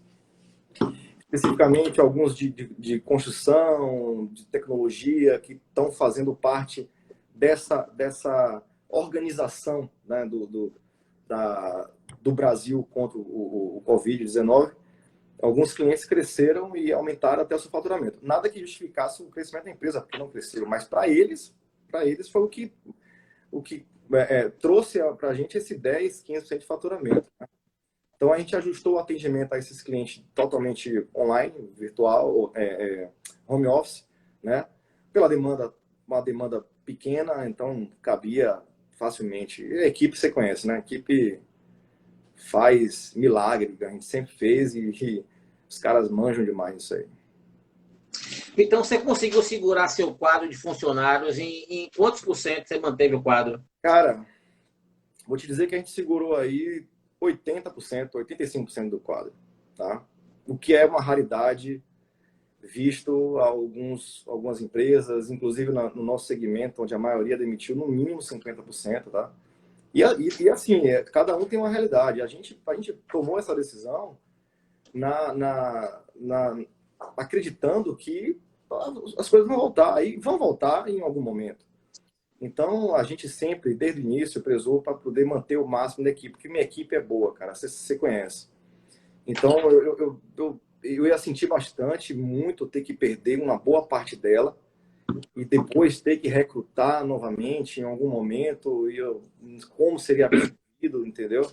especificamente alguns de construção, de tecnologia, que estão fazendo parte dessa organização, né, do Brasil contra o Covid-19. Alguns clientes cresceram e aumentaram até o seu faturamento. Nada que justificasse o crescimento da empresa, porque não cresceram, mas para eles foi o que trouxe para a gente esse 10, 15% de faturamento. Né? Então, a gente ajustou o atendimento a esses clientes totalmente online, virtual, home office, né? Pela demanda, uma demanda pequena, então cabia facilmente. E a equipe você conhece, né? A equipe faz milagre, a gente sempre fez e os caras manjam demais isso aí. Então, você conseguiu segurar seu quadro de funcionários em quantos por cento você manteve o quadro? Cara, vou te dizer que a gente segurou aí 80%, 85% do quadro, tá? O que é uma raridade visto algumas empresas, inclusive no nosso segmento, onde a maioria demitiu no mínimo 50%, tá? E assim, cada um tem uma realidade. A gente tomou essa decisão acreditando que as coisas vão voltar, e vão voltar em algum momento. Então, a gente sempre, desde o início, prezou para poder manter o máximo da equipe, porque minha equipe é boa, cara, você conhece. Então, eu ia sentir bastante, muito, ter que perder uma boa parte dela e depois ter que recrutar novamente em algum momento, como seria absorvido, entendeu?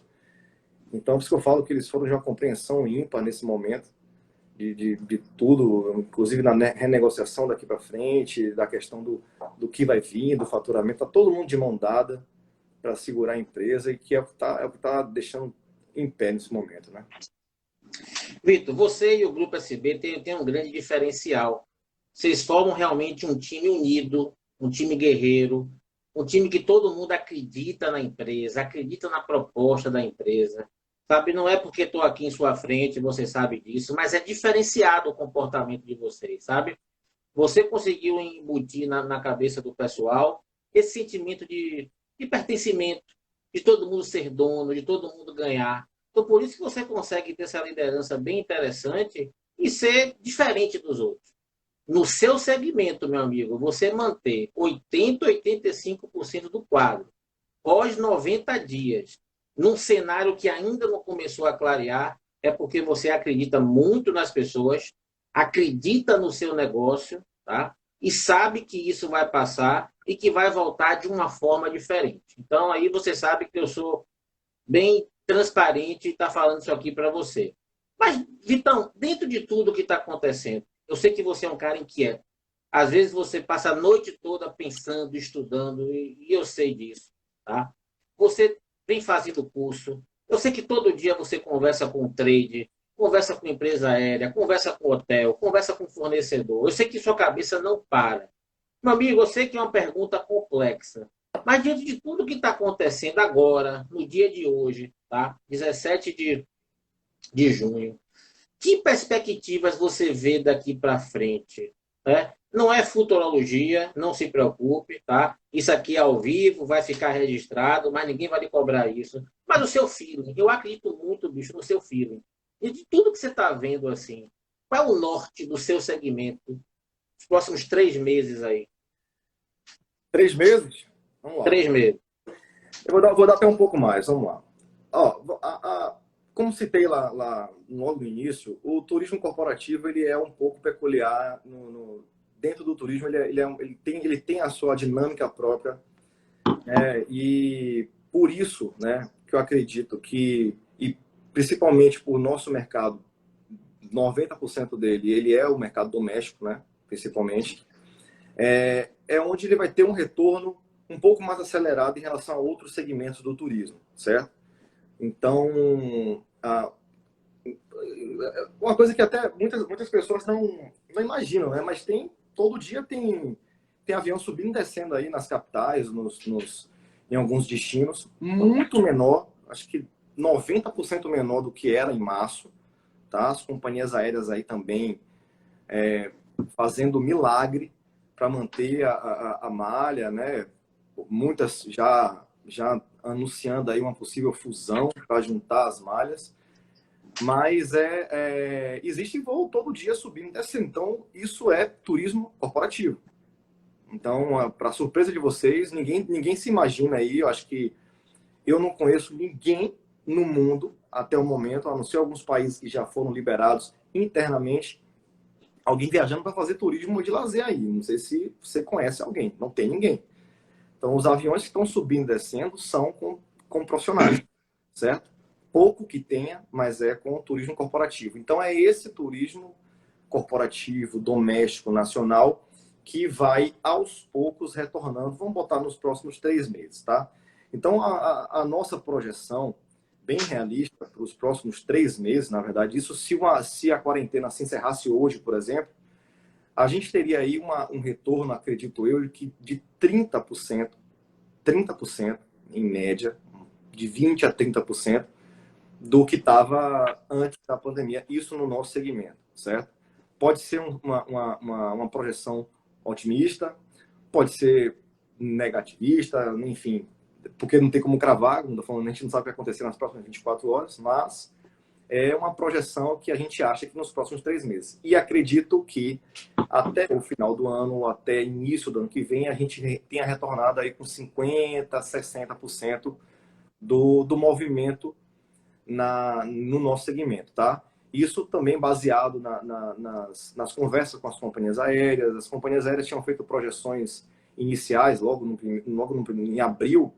Então, por isso que eu falo que eles foram de uma compreensão ímpar nesse momento, de tudo, inclusive na renegociação daqui para frente, da questão do que vai vir, do faturamento, tá todo mundo de mão dada para segurar a empresa e que é o que tá deixando em pé nesse momento, né? Vitor, você e o Grupo SB têm um grande diferencial. Vocês formam realmente um time unido, um time guerreiro, um time que todo mundo acredita na empresa, acredita na proposta da empresa. Sabe, não é porque estou aqui em sua frente, você sabe disso, mas é diferenciado o comportamento de vocês, sabe? Você conseguiu embutir na cabeça do pessoal esse sentimento de pertencimento, de todo mundo ser dono, de todo mundo ganhar. Então, por isso que você consegue ter essa liderança bem interessante e ser diferente dos outros. No seu segmento, meu amigo, você manter 80, 85% do quadro, pós 90 dias, num cenário que ainda não começou a clarear, é porque você acredita muito nas pessoas, acredita no seu negócio, tá? E sabe que isso vai passar e que vai voltar de uma forma diferente. Então, aí você sabe que eu sou bem transparente e está falando isso aqui para você. Mas, Vitão, dentro de tudo que está acontecendo, eu sei que você é um cara inquieto. Às vezes você passa a noite toda pensando, estudando, e eu sei disso. Tá? Você vem fazendo curso. Eu sei que todo dia você conversa com o trade, conversa com empresa aérea, conversa com hotel, conversa com fornecedor. Eu sei que sua cabeça não para. Meu amigo, eu sei que é uma pergunta complexa, Mas diante de tudo que está acontecendo agora, no dia de hoje, tá? 17 de junho, que perspectivas você vê daqui para frente? Né? Não é futurologia, não se preocupe, tá? Isso aqui é ao vivo, vai ficar registrado, mas ninguém vai lhe cobrar isso. Mas o seu feeling, eu acredito muito, bicho, no seu feeling. E de tudo que você está vendo assim, qual é o norte do seu segmento? Os próximos 3 meses aí. 3 meses? Vamos lá. 3 meses. Eu vou dar até um pouco mais, vamos lá. Ó, como citei lá logo no início, o turismo corporativo ele é um pouco peculiar dentro do turismo, ele tem a sua dinâmica própria, né? E por isso, né, que eu acredito que, e principalmente por nosso mercado, 90% dele, ele é o mercado doméstico, né, principalmente, é onde ele vai ter um retorno um pouco mais acelerado em relação a outros segmentos do turismo, certo? Então, uma coisa que até muitas pessoas não imaginam, né? Mas todo dia tem avião subindo e descendo aí nas capitais, em alguns destinos, muito menor, acho que 90% menor do que era em março, tá? As companhias aéreas aí também fazendo milagre para manter a malha, né? Muitas já anunciando aí uma possível fusão para juntar as malhas, mas existe voo todo dia subindo e descendo. Então, isso é turismo corporativo. Então, para surpresa de vocês, ninguém se imagina aí, eu acho que eu não conheço ninguém no mundo, até o momento, a não ser alguns países que já foram liberados internamente, alguém viajando para fazer turismo de lazer aí. Não sei se você conhece alguém, não tem ninguém. Então, os aviões que estão subindo e descendo são com profissionais, certo? Pouco que tenha, mas é com turismo corporativo. Então, é esse turismo corporativo, doméstico, nacional, que vai aos poucos retornando. Vamos botar nos próximos 3 meses, tá? Então, a nossa projeção, bem realista, para os próximos 3 meses, na verdade, isso se a quarentena se encerrasse hoje, por exemplo, a gente teria aí um retorno, acredito eu, de 30% em média, de 20% a 30% do que estava antes da pandemia, isso no nosso segmento, certo? Pode ser uma projeção otimista, pode ser negativista, enfim, porque não tem como cravar, como eu tô falando, a gente não sabe o que vai acontecer nas próximas 24 horas, mas é uma projeção que a gente acha que nos próximos 3 meses. E acredito que até o final do ano, até início do ano que vem, a gente tenha retornado aí com 50%, 60% do movimento no nosso segmento, tá? Isso também baseado nas conversas com as companhias aéreas. As companhias aéreas tinham feito projeções iniciais, em abril,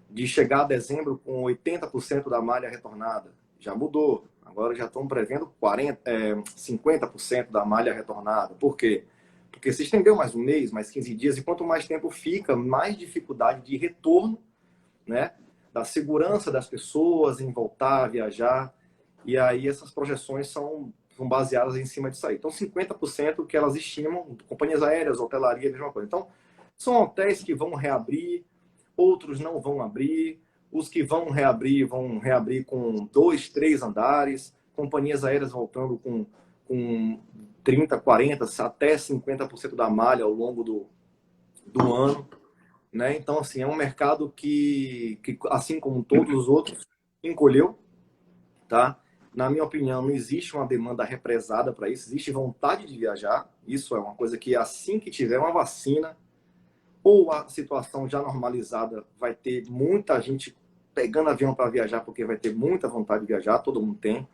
de chegar a dezembro com 80% da malha retornada. Já mudou. Agora já estão prevendo 50% da malha retornada. Por quê? Porque se estendeu mais um mês, mais 15 dias, e quanto mais tempo fica, mais dificuldade de retorno, né? Da segurança das pessoas em voltar a viajar. E aí essas projeções são baseadas em cima disso aí. Então, 50% que elas estimam, companhias aéreas, hotelaria, a mesma coisa. Então, são hotéis que vão reabrir, outros não vão abrir. Os que vão reabrir com 2, 3 andares. Companhias aéreas voltando com 30, 40, até 50% da malha ao longo do ano. Né? Então, assim, é um mercado que, assim como todos os outros, encolheu. Tá? Na minha opinião, não existe uma demanda represada para isso. Existe vontade de viajar. Isso é uma coisa que, assim que tiver uma vacina ou a situação já normalizada, vai ter muita gente pegando avião para viajar, porque vai ter muita vontade de viajar, todo mundo tem,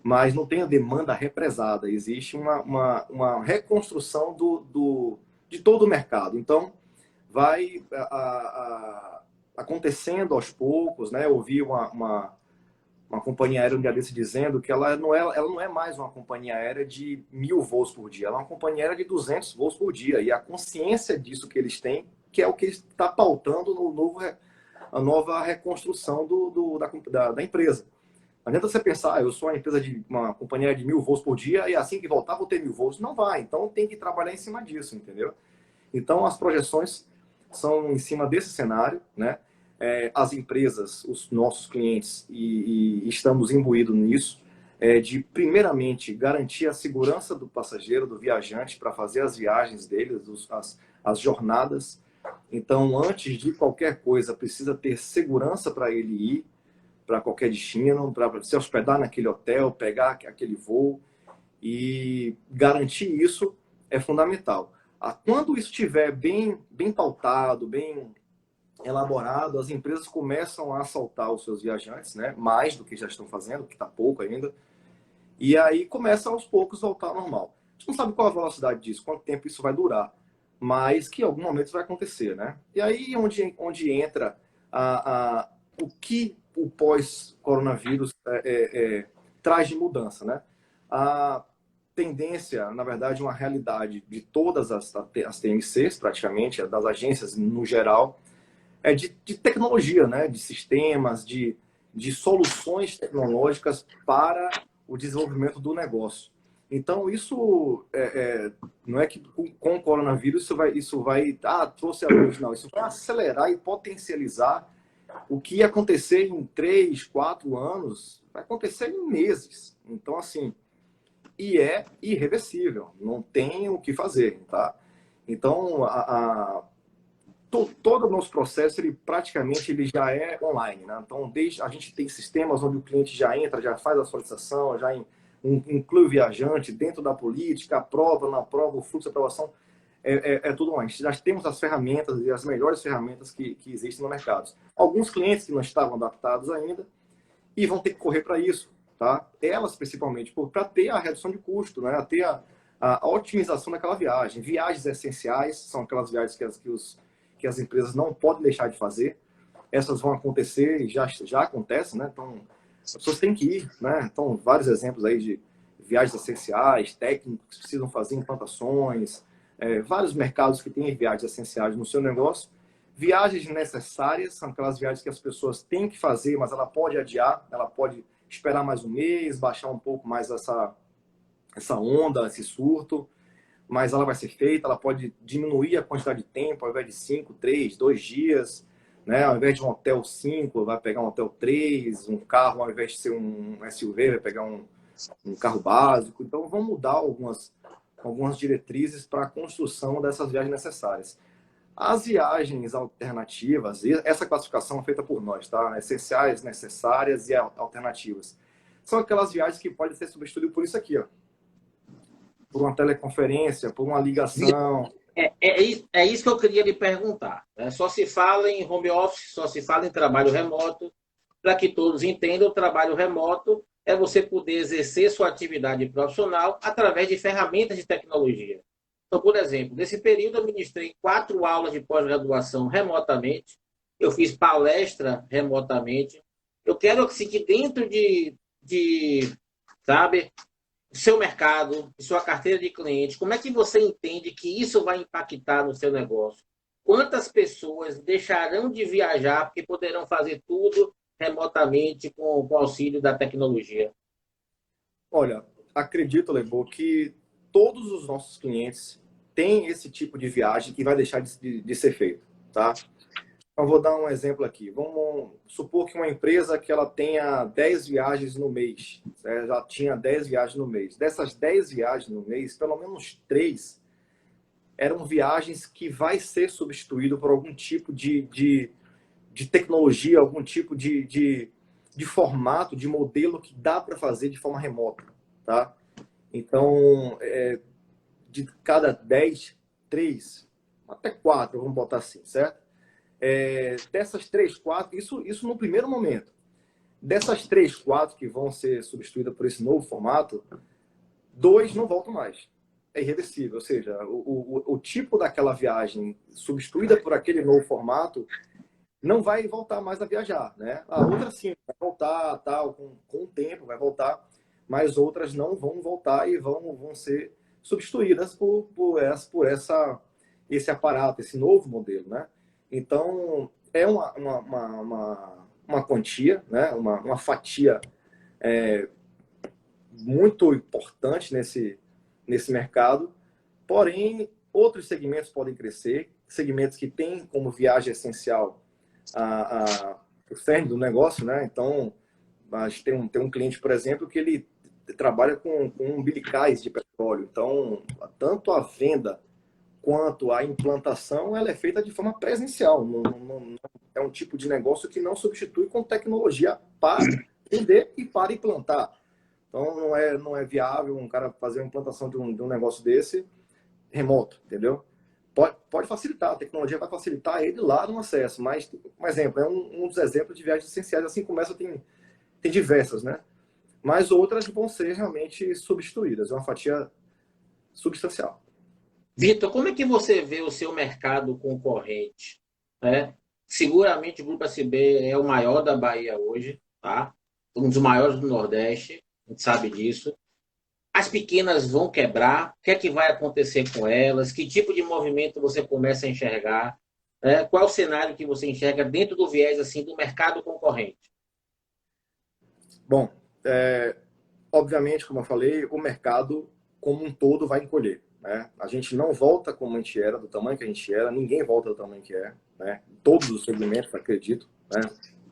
mas não tem a demanda represada, existe uma reconstrução de todo o mercado. Então, vai acontecendo aos poucos, né? Eu ouvi uma companhia aérea um dia desse dizendo que ela não é mais uma companhia aérea de 1.000 voos por dia, ela é uma companhia aérea de 200 voos por dia. E a consciência disso que eles têm, que é o que está pautando a nova reconstrução da empresa. Não adianta você pensar, eu sou uma companhia de 1.000 voos por dia e assim que voltar vou ter 1.000 voos. Não vai, então tem que trabalhar em cima disso, entendeu? Então as projeções são em cima desse cenário, né? As empresas, os nossos clientes, e estamos imbuídos nisso, de, primeiramente, garantir a segurança do passageiro, do viajante, para fazer as viagens deles, as jornadas. Então, antes de qualquer coisa, precisa ter segurança para ele ir para qualquer destino, para se hospedar naquele hotel, pegar aquele voo, e garantir isso é fundamental. Quando isso estiver bem pautado, bem elaborado, as empresas começam a assaltar os seus viajantes, né? Mais do que já estão fazendo, que está pouco ainda, e aí começa aos poucos a voltar ao normal. A gente não sabe qual a velocidade disso, quanto tempo isso vai durar, mas que em algum momento isso vai acontecer, né? E aí onde entra o que o pós-coronavírus traz de mudança, né? A tendência, na verdade, uma realidade de todas as TMCs, praticamente, das agências no geral, de tecnologia, né? De sistemas, de soluções tecnológicas para o desenvolvimento do negócio. Então, isso não é que com o coronavírus isso vai trouxe a luz, não. Isso vai acelerar e potencializar o que ia acontecer em 3, 4 anos, vai acontecer em meses. Então, assim, e é irreversível, não tem o que fazer, tá? Então, todo o nosso processo, praticamente ele já é online, né? Então, a gente tem sistemas onde o cliente já entra, já faz a solicitação, já inclui o viajante dentro da política, aprova, não aprova, o fluxo de aprovação, tudo online. Já temos as ferramentas e as melhores ferramentas que existem no mercado. Alguns clientes que não estavam adaptados ainda e vão ter que correr para isso, tá? Elas, principalmente, para ter a redução de custo, né? Ter a otimização daquela viagem. Viagens essenciais são aquelas viagens que as empresas não podem deixar de fazer. Essas vão acontecer e já acontecem, né? Então, as pessoas têm que ir, né? Então, vários exemplos aí de viagens essenciais, técnicos que precisam fazer implantações, vários mercados que têm viagens essenciais no seu negócio. Viagens necessárias são aquelas viagens que as pessoas têm que fazer, mas ela pode adiar, ela pode esperar mais um mês, baixar um pouco mais essa onda, esse surto, mas ela vai ser feita, ela pode diminuir a quantidade de tempo, ao invés de 5, 3, 2 dias, né? Ao invés de um hotel 5, vai pegar um hotel 3, um carro, ao invés de ser um SUV, vai pegar um carro básico. Então, vão mudar algumas diretrizes para a construção dessas viagens necessárias. As viagens alternativas, essa classificação é feita por nós, tá? Essenciais, necessárias e alternativas. São aquelas viagens que podem ser substituídas por isso aqui, ó. Por uma teleconferência, por uma ligação. É isso que eu queria lhe perguntar. Né? Só se fala em home office, só se fala em trabalho remoto. Para que todos entendam, o trabalho remoto é você poder exercer sua atividade profissional através de ferramentas de tecnologia. Então, por exemplo, nesse período eu ministrei 4 aulas de pós-graduação remotamente, eu fiz palestra remotamente. Eu quero que dentro sabe, seu mercado, sua carteira de clientes, como é que você entende que isso vai impactar no seu negócio? Quantas pessoas deixarão de viajar porque poderão fazer tudo remotamente com o auxílio da tecnologia? Olha, acredito, Lebo, que todos os nossos clientes têm esse tipo de viagem que vai deixar de ser feito, tá? Então, vou dar um exemplo aqui. Vamos supor que uma empresa que ela tenha 10 viagens no mês, né? Já tinha 10 viagens no mês. Dessas 10 viagens no mês, pelo menos 3 eram viagens que vai ser substituído por algum tipo de tecnologia, algum tipo de formato, de modelo que dá para fazer de forma remota, tá? Então, de cada 10, 3, até 4, vamos botar assim, certo? Dessas 3, 4, isso no primeiro momento. Dessas 3, 4 que vão ser substituídas por esse novo formato, 2 não voltam mais. É irreversível, ou seja, o tipo daquela viagem substituída por aquele novo formato não vai voltar mais a viajar, né? A outra sim, vai voltar, tal, com o tempo vai voltar, mas outras não vão voltar e vão ser substituídas por esse aparato, esse novo modelo, né? Então, é uma quantia, né? Uma fatia muito importante nesse mercado, porém, Outros segmentos podem crescer, segmentos que têm como viagem essencial o cerne do negócio, né? Então, a gente tem um cliente, por exemplo, que ele trabalha com umbilicais de petróleo. Então, tanto a venda quanto a implantação, ela é feita de forma presencial. É um tipo de negócio que não substitui com tecnologia para vender e para implantar. Então, não é viável um cara fazer uma implantação de um negócio desse remoto, entendeu? Pode facilitar, a tecnologia vai facilitar ele lá no acesso, mas, um exemplo, é um dos exemplos de viagens essenciais. Assim começa, tem diversas, né? Mas outras vão ser realmente substituídas, é uma fatia substancial. Vitor, como é que você vê o seu mercado concorrente? Né? Seguramente o Grupo SB é o maior da Bahia hoje, tá? Um dos maiores do Nordeste, a gente sabe disso. As pequenas vão quebrar, o que é que vai acontecer com elas? Que tipo de movimento você começa a enxergar? Né? Qual é o cenário que você enxerga dentro do viés assim do mercado concorrente? Bom, obviamente, como eu falei, o mercado como um todo vai encolher. Né? A gente não volta como a gente era, do tamanho que a gente era, ninguém volta do tamanho que é. Né? Todos os segmentos, acredito. Né?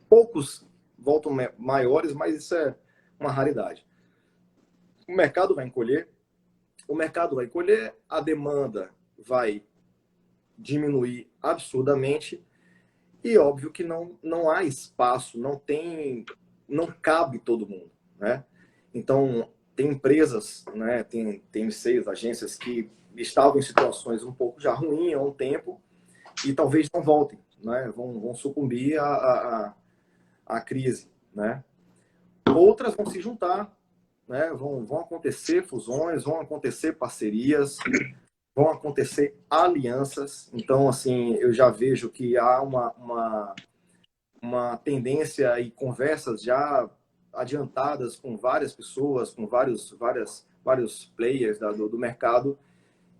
Poucos voltam maiores, mas isso é uma raridade. O mercado vai encolher, a demanda vai diminuir absurdamente e óbvio que não há espaço, não cabe todo mundo, né? Então, tem empresas, né, tem seis agências que estavam em situações um pouco já ruins há um tempo e talvez não voltem, né? Vão sucumbir à crise, né? Outras vão se juntar, né? Vão acontecer fusões, vão acontecer parcerias, vão acontecer alianças. Então, assim, eu já vejo que há uma tendência e conversas já adiantadas com várias pessoas, com vários players do mercado,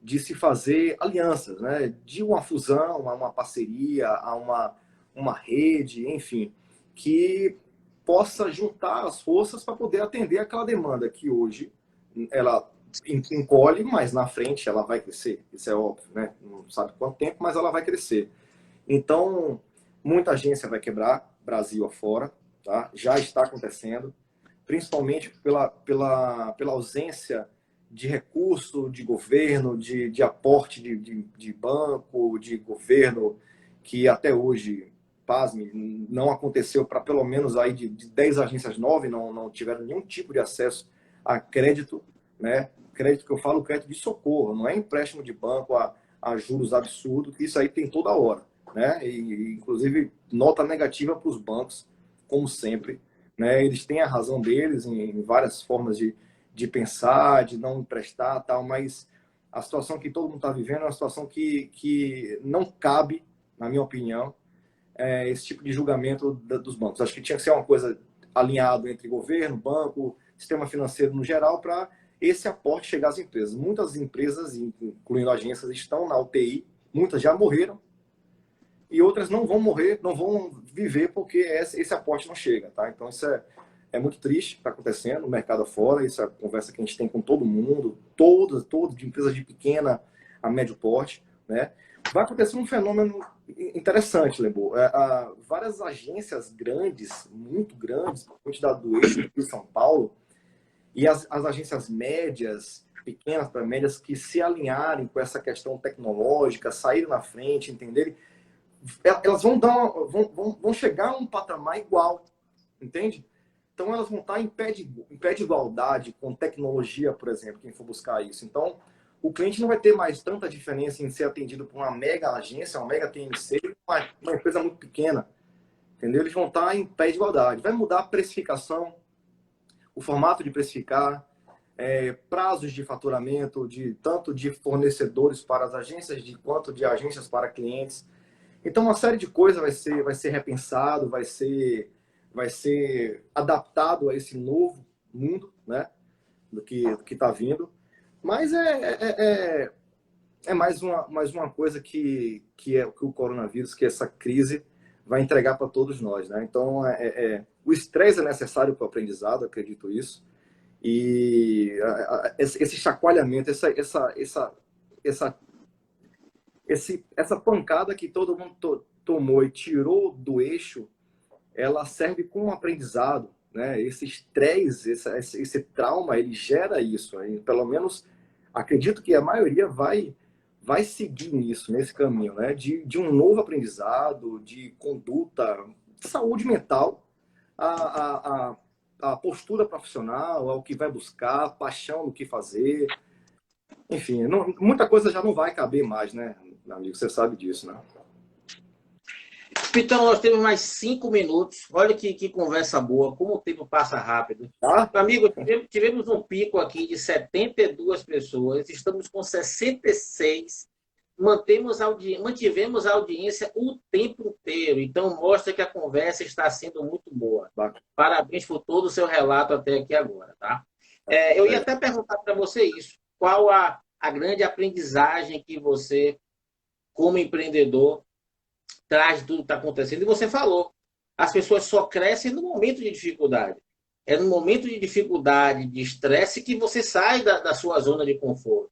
de se fazer alianças, né? De uma fusão, a uma parceria, a uma rede, enfim, que possa juntar as forças para poder atender aquela demanda que hoje ela encolhe, mas na frente ela vai crescer. Isso é óbvio, né? Não sabe quanto tempo, mas ela vai crescer. Então, muita agência vai quebrar, Brasil afora, tá? Já está acontecendo, principalmente pela ausência de recurso de governo, de aporte de banco, de governo, que até hoje, pasme, não aconteceu para pelo menos aí de 10 agências novas, não tiveram nenhum tipo de acesso a crédito, né? Crédito que eu falo, crédito de socorro, não é empréstimo de banco a juros absurdos, que isso aí tem toda hora, né? E inclusive nota negativa para os bancos, como sempre, né? Eles têm a razão deles em várias formas de pensar, de não emprestar, tal, mas a situação que todo mundo está vivendo é uma situação que não cabe, na minha opinião, esse tipo de julgamento dos bancos. Acho que tinha que ser uma coisa alinhado entre governo, banco, sistema financeiro no geral, para esse aporte chegar às empresas. Muitas empresas, incluindo agências, estão na UTI, muitas já morreram, e outras não vão morrer, não vão viver porque esse aporte não chega, tá? Então isso é muito triste que está acontecendo no mercado afora, isso é a conversa que a gente tem com todo mundo, todas, de empresas de pequena a médio porte, né? Vai acontecer um fenômeno interessante, Lembo. Várias agências grandes, muito grandes, quantidade do eixo de São Paulo, e as agências médias, pequenas para médias, que se alinharem com essa questão tecnológica, saírem na frente, entenderem, elas vão chegar a um patamar igual, entende? Então elas vão estar em pé de igualdade com tecnologia, por exemplo, quem for buscar isso. Então o cliente não vai ter mais tanta diferença em ser atendido por uma mega agência, uma mega TMC, uma empresa muito pequena, entendeu? Eles vão estar em pé de igualdade. Vai mudar a precificação, o formato de precificar, prazos de faturamento, tanto de fornecedores para as agências, quanto de agências para clientes. Então, uma série de coisas vai ser repensado, vai ser adaptado a esse novo mundo, né? Do que está vindo. Mas é mais uma coisa que o coronavírus, que essa crise vai entregar para todos nós, né? Então, o estresse é necessário para o aprendizado, acredito isso. E esse chacoalhamento, essa essa pancada que todo mundo tomou e tirou do eixo, ela serve como um aprendizado, né? Esse estresse, esse trauma, ele gera isso. Aí, pelo menos, acredito que a maioria vai seguir nisso, nesse caminho, né? De um novo aprendizado, de conduta, de saúde mental, a postura profissional, ao que vai buscar, paixão no que fazer. Enfim, muita coisa já não vai caber mais, né, meu amigo? Você sabe disso, né? Então, nós temos mais 5 minutos. Olha que conversa boa, como o tempo passa rápido. Tá? Meu amigo, tivemos um pico aqui de 72 pessoas, estamos com 66. Mantivemos a audiência o tempo inteiro. Então, mostra que a conversa está sendo muito boa. Parabéns por todo o seu relato até aqui agora, tá? Eu ia até perguntar para você isso. Qual a grande aprendizagem que você, como empreendedor, traz de tudo que está acontecendo? E você falou, as pessoas só crescem no momento de dificuldade. É no momento de dificuldade, de estresse, que você sai da sua zona de conforto.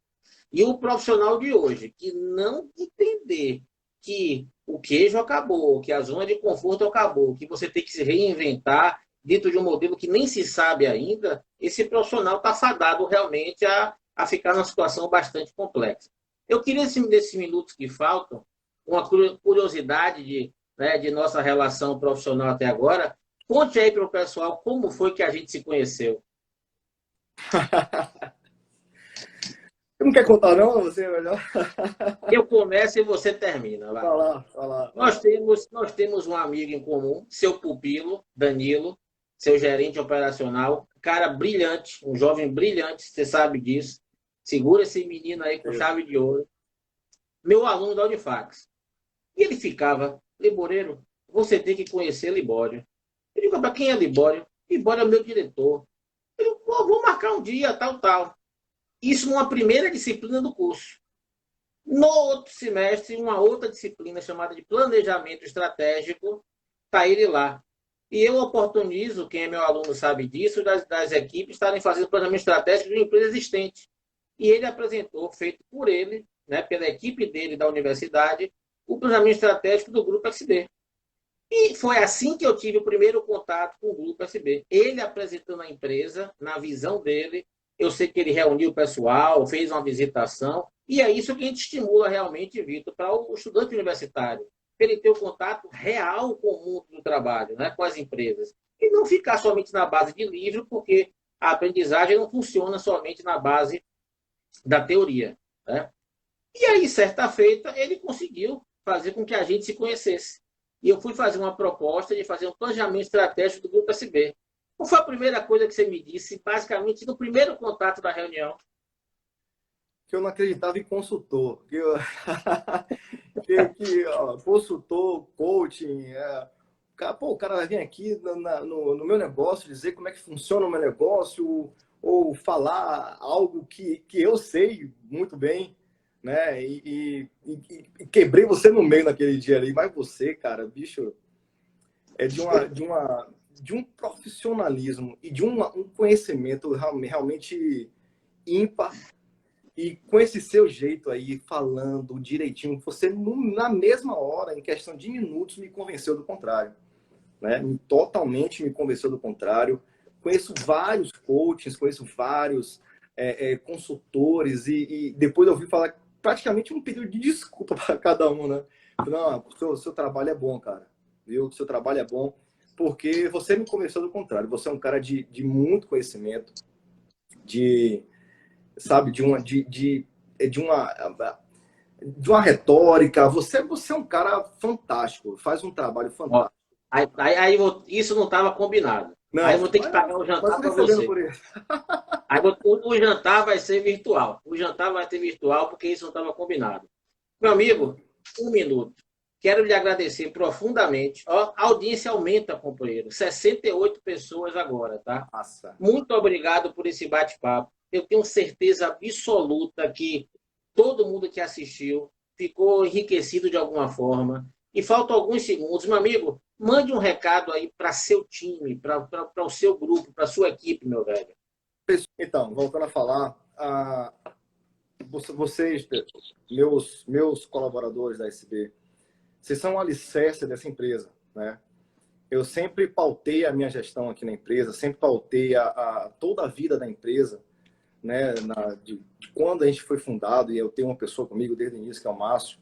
E o profissional de hoje, que não entender que o queijo acabou, que a zona de conforto acabou, que você tem que se reinventar dentro de um modelo que nem se sabe ainda, esse profissional está fadado realmente a ficar numa situação bastante complexa. Eu queria, nesses minutos que faltam, uma curiosidade de nossa relação profissional até agora. Conte aí para o pessoal como foi que a gente se conheceu. Você não quer contar, não? Você é melhor. Eu começo e você termina. Vai. Vai lá. Nós temos um amigo em comum, seu pupilo, Danilo, seu gerente operacional, cara brilhante, um jovem brilhante, você sabe disso. Segura esse menino aí com chave de ouro. Meu aluno da Unifax. E ele ficava, Liboreiro, você tem que conhecer Libório. Eu digo, para quem é Libório? Libório é meu diretor. Eu digo, vou marcar um dia, tal. Isso numa primeira disciplina do curso. No outro semestre, uma outra disciplina chamada de planejamento estratégico, está ele lá. E eu oportunizo, quem é meu aluno sabe disso, das equipes estarem fazendo planejamento estratégico de uma empresa existente. E ele apresentou, feito por ele, né, pela equipe dele da universidade, o planejamento estratégico do Grupo SB. E foi assim que eu tive o primeiro contato com o Grupo SB. Ele apresentando a empresa, na visão dele. Eu sei que ele reuniu o pessoal, fez uma visitação, e é isso que a gente estimula realmente, Vitor, para o estudante universitário. Ele ter o contato real com o mundo do trabalho, né, com as empresas. E não ficar somente na base de livro, porque a aprendizagem não funciona somente na base da teoria, né? E aí, certa feita, ele conseguiu fazer com que a gente se conhecesse. E eu fui fazer uma proposta de fazer um planejamento estratégico do Grupo SB. Qual foi a primeira coisa que você me disse, basicamente, no primeiro contato da reunião? Que eu não acreditava em consultor. Consultor, coaching. O cara vai vir aqui no meu negócio, dizer como é que funciona o meu negócio, ou falar algo que eu sei muito bem, né? E quebrei você no meio naquele dia ali. Mas você, cara, bicho, é de um profissionalismo e de um conhecimento realmente ímpar. E com esse seu jeito aí, falando direitinho, você na mesma hora, em questão de minutos, me convenceu do contrário, né? Totalmente me convenceu do contrário. Conheço vários coaches, conheço vários consultores e depois eu ouvi falar praticamente um pedido de desculpa para cada um, né? Não, o seu trabalho é bom, cara. Viu? O seu trabalho é bom porque você me convenceu do contrário. Você é um cara de muito conhecimento, sabe, de uma retórica. Você é um cara fantástico, faz um trabalho fantástico. Isso não estava combinado. Não, aí eu vou ter que pagar o jantar para você. O jantar vai ser virtual. O jantar vai ser virtual porque isso não estava combinado. Meu amigo, 1 minuto. Quero lhe agradecer profundamente. Ó, a audiência aumenta, companheiro. 68 pessoas agora, tá? Nossa. Muito obrigado por esse bate-papo. Eu tenho certeza absoluta que todo mundo que assistiu ficou enriquecido de alguma forma. E faltam alguns segundos. Meu amigo, mande um recado aí para seu time, para o seu grupo, para a sua equipe, meu velho. Então, voltando a falar, vocês, meus colaboradores da SB, vocês são o alicerce dessa empresa, né? Eu sempre pautei a minha gestão aqui na empresa, sempre pautei toda a vida da empresa, né? De quando a gente foi fundado, e eu tenho uma pessoa comigo desde o início, que é o Márcio,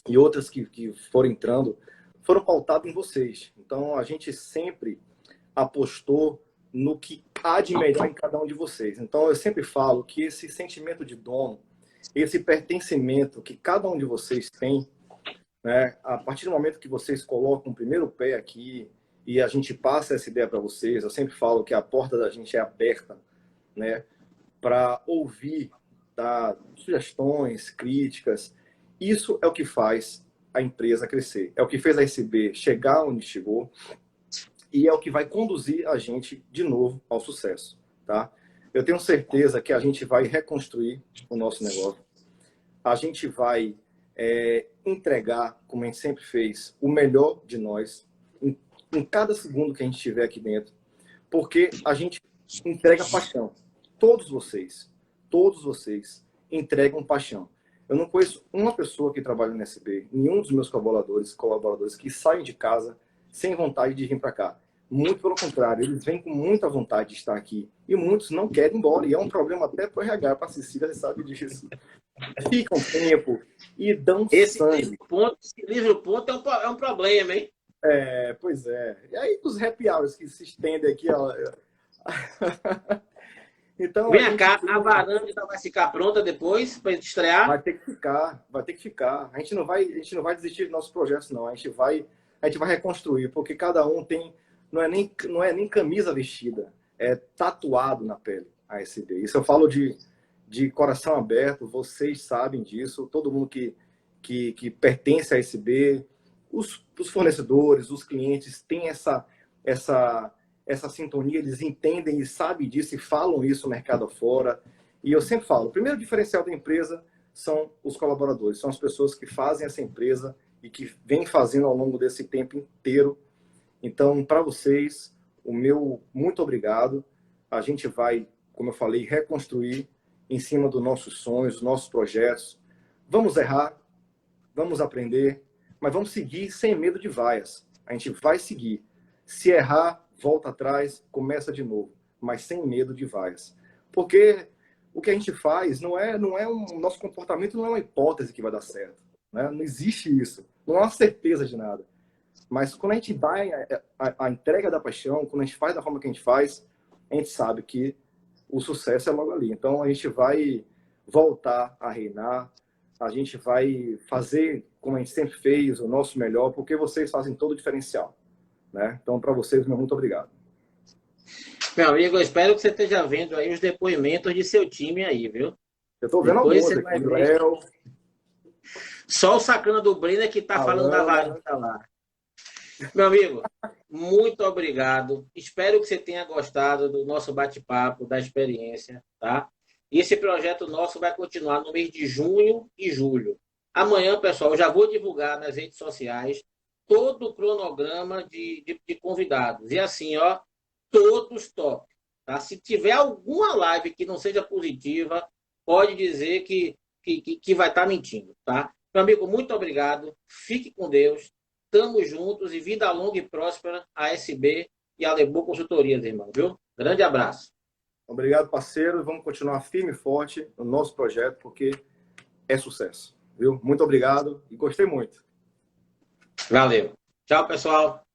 e outras que foram entrando, foram pautadas em vocês. Então, a gente sempre apostou no que há de melhor em cada um de vocês. Então, eu sempre falo que esse sentimento de dono, esse pertencimento que cada um de vocês tem, né, a partir do momento que vocês colocam o primeiro pé aqui e a gente passa essa ideia para vocês, eu sempre falo que a porta da gente é aberta, né, para ouvir, dar sugestões, críticas. Isso é o que faz a empresa crescer. É o que fez a SB chegar onde chegou e é o que vai conduzir a gente de novo ao sucesso, tá? Eu tenho certeza que a gente vai reconstruir o nosso negócio. A gente vai entregar, como a gente sempre fez, o melhor de nós em cada segundo que a gente estiver aqui dentro, porque a gente entrega paixão. Todos vocês entregam paixão. Eu não conheço uma pessoa que trabalha no SB, nenhum dos meus colaboradores que saem de casa sem vontade de vir para cá. Muito pelo contrário, eles vêm com muita vontade de estar aqui. E muitos não querem ir embora. E é um problema até para o RH, para a Cecília, você sabe disso. Ficam tempo e dão sangue. Esse livro ponto é um problema, hein? Pois é. E aí os happy hours que se estendem aqui, ó. Então, vem cá, a varanda vai ficar pronta depois para estrear? Vai ter que ficar. A gente não vai desistir dos nossos projetos, não. A gente vai reconstruir, porque cada um tem, não é nem camisa vestida, é tatuado na pele a SB. Isso eu falo de coração aberto, vocês sabem disso, todo mundo que pertence à SB, os fornecedores, os clientes têm essa sintonia, eles entendem e sabem disso e falam isso no mercado afora. E eu sempre falo, o primeiro diferencial da empresa são os colaboradores, são as pessoas que fazem essa empresa e que vêm fazendo ao longo desse tempo inteiro. Então, para vocês, o meu muito obrigado. A gente vai, como eu falei, reconstruir em cima dos nossos sonhos, dos nossos projetos. Vamos errar, vamos aprender, mas vamos seguir sem medo de vaias. A gente vai seguir. Se errar, volta atrás, começa de novo, mas sem medo de vaias. Porque o que a gente faz nosso comportamento não é uma hipótese que vai dar certo, né? Não existe isso. Não há uma certeza de nada. Mas quando a gente dá a entrega da paixão, quando a gente faz da forma que a gente faz, a gente sabe que o sucesso é logo ali. Então a gente vai voltar a reinar, a gente vai fazer como a gente sempre fez, o nosso melhor, porque vocês fazem todo o diferencial, né? Então, para vocês, meu muito obrigado. Meu amigo, eu espero que você esteja vendo aí os depoimentos de seu time aí, viu? Eu estou vendo depois alguns aqui, Léo. Só o sacana do Brenner que está falando da varanda lá. Meu amigo, muito obrigado. Espero que você tenha gostado do nosso bate-papo, da experiência, tá? E esse projeto nosso vai continuar no mês de junho e julho. Amanhã, pessoal, eu já vou divulgar nas redes sociais todo o cronograma de convidados. E assim, ó, todos top. Tá? Se tiver alguma live que não seja positiva, pode dizer que vai estar mentindo, tá? Meu amigo, muito obrigado. Fique com Deus. Tamo juntos e vida longa e próspera a SB e a Lebo Consultorias, irmão, viu? Grande abraço. Obrigado, parceiro. Vamos continuar firme e forte no nosso projeto, porque é sucesso, viu? Muito obrigado e gostei muito. Valeu. Tchau, pessoal.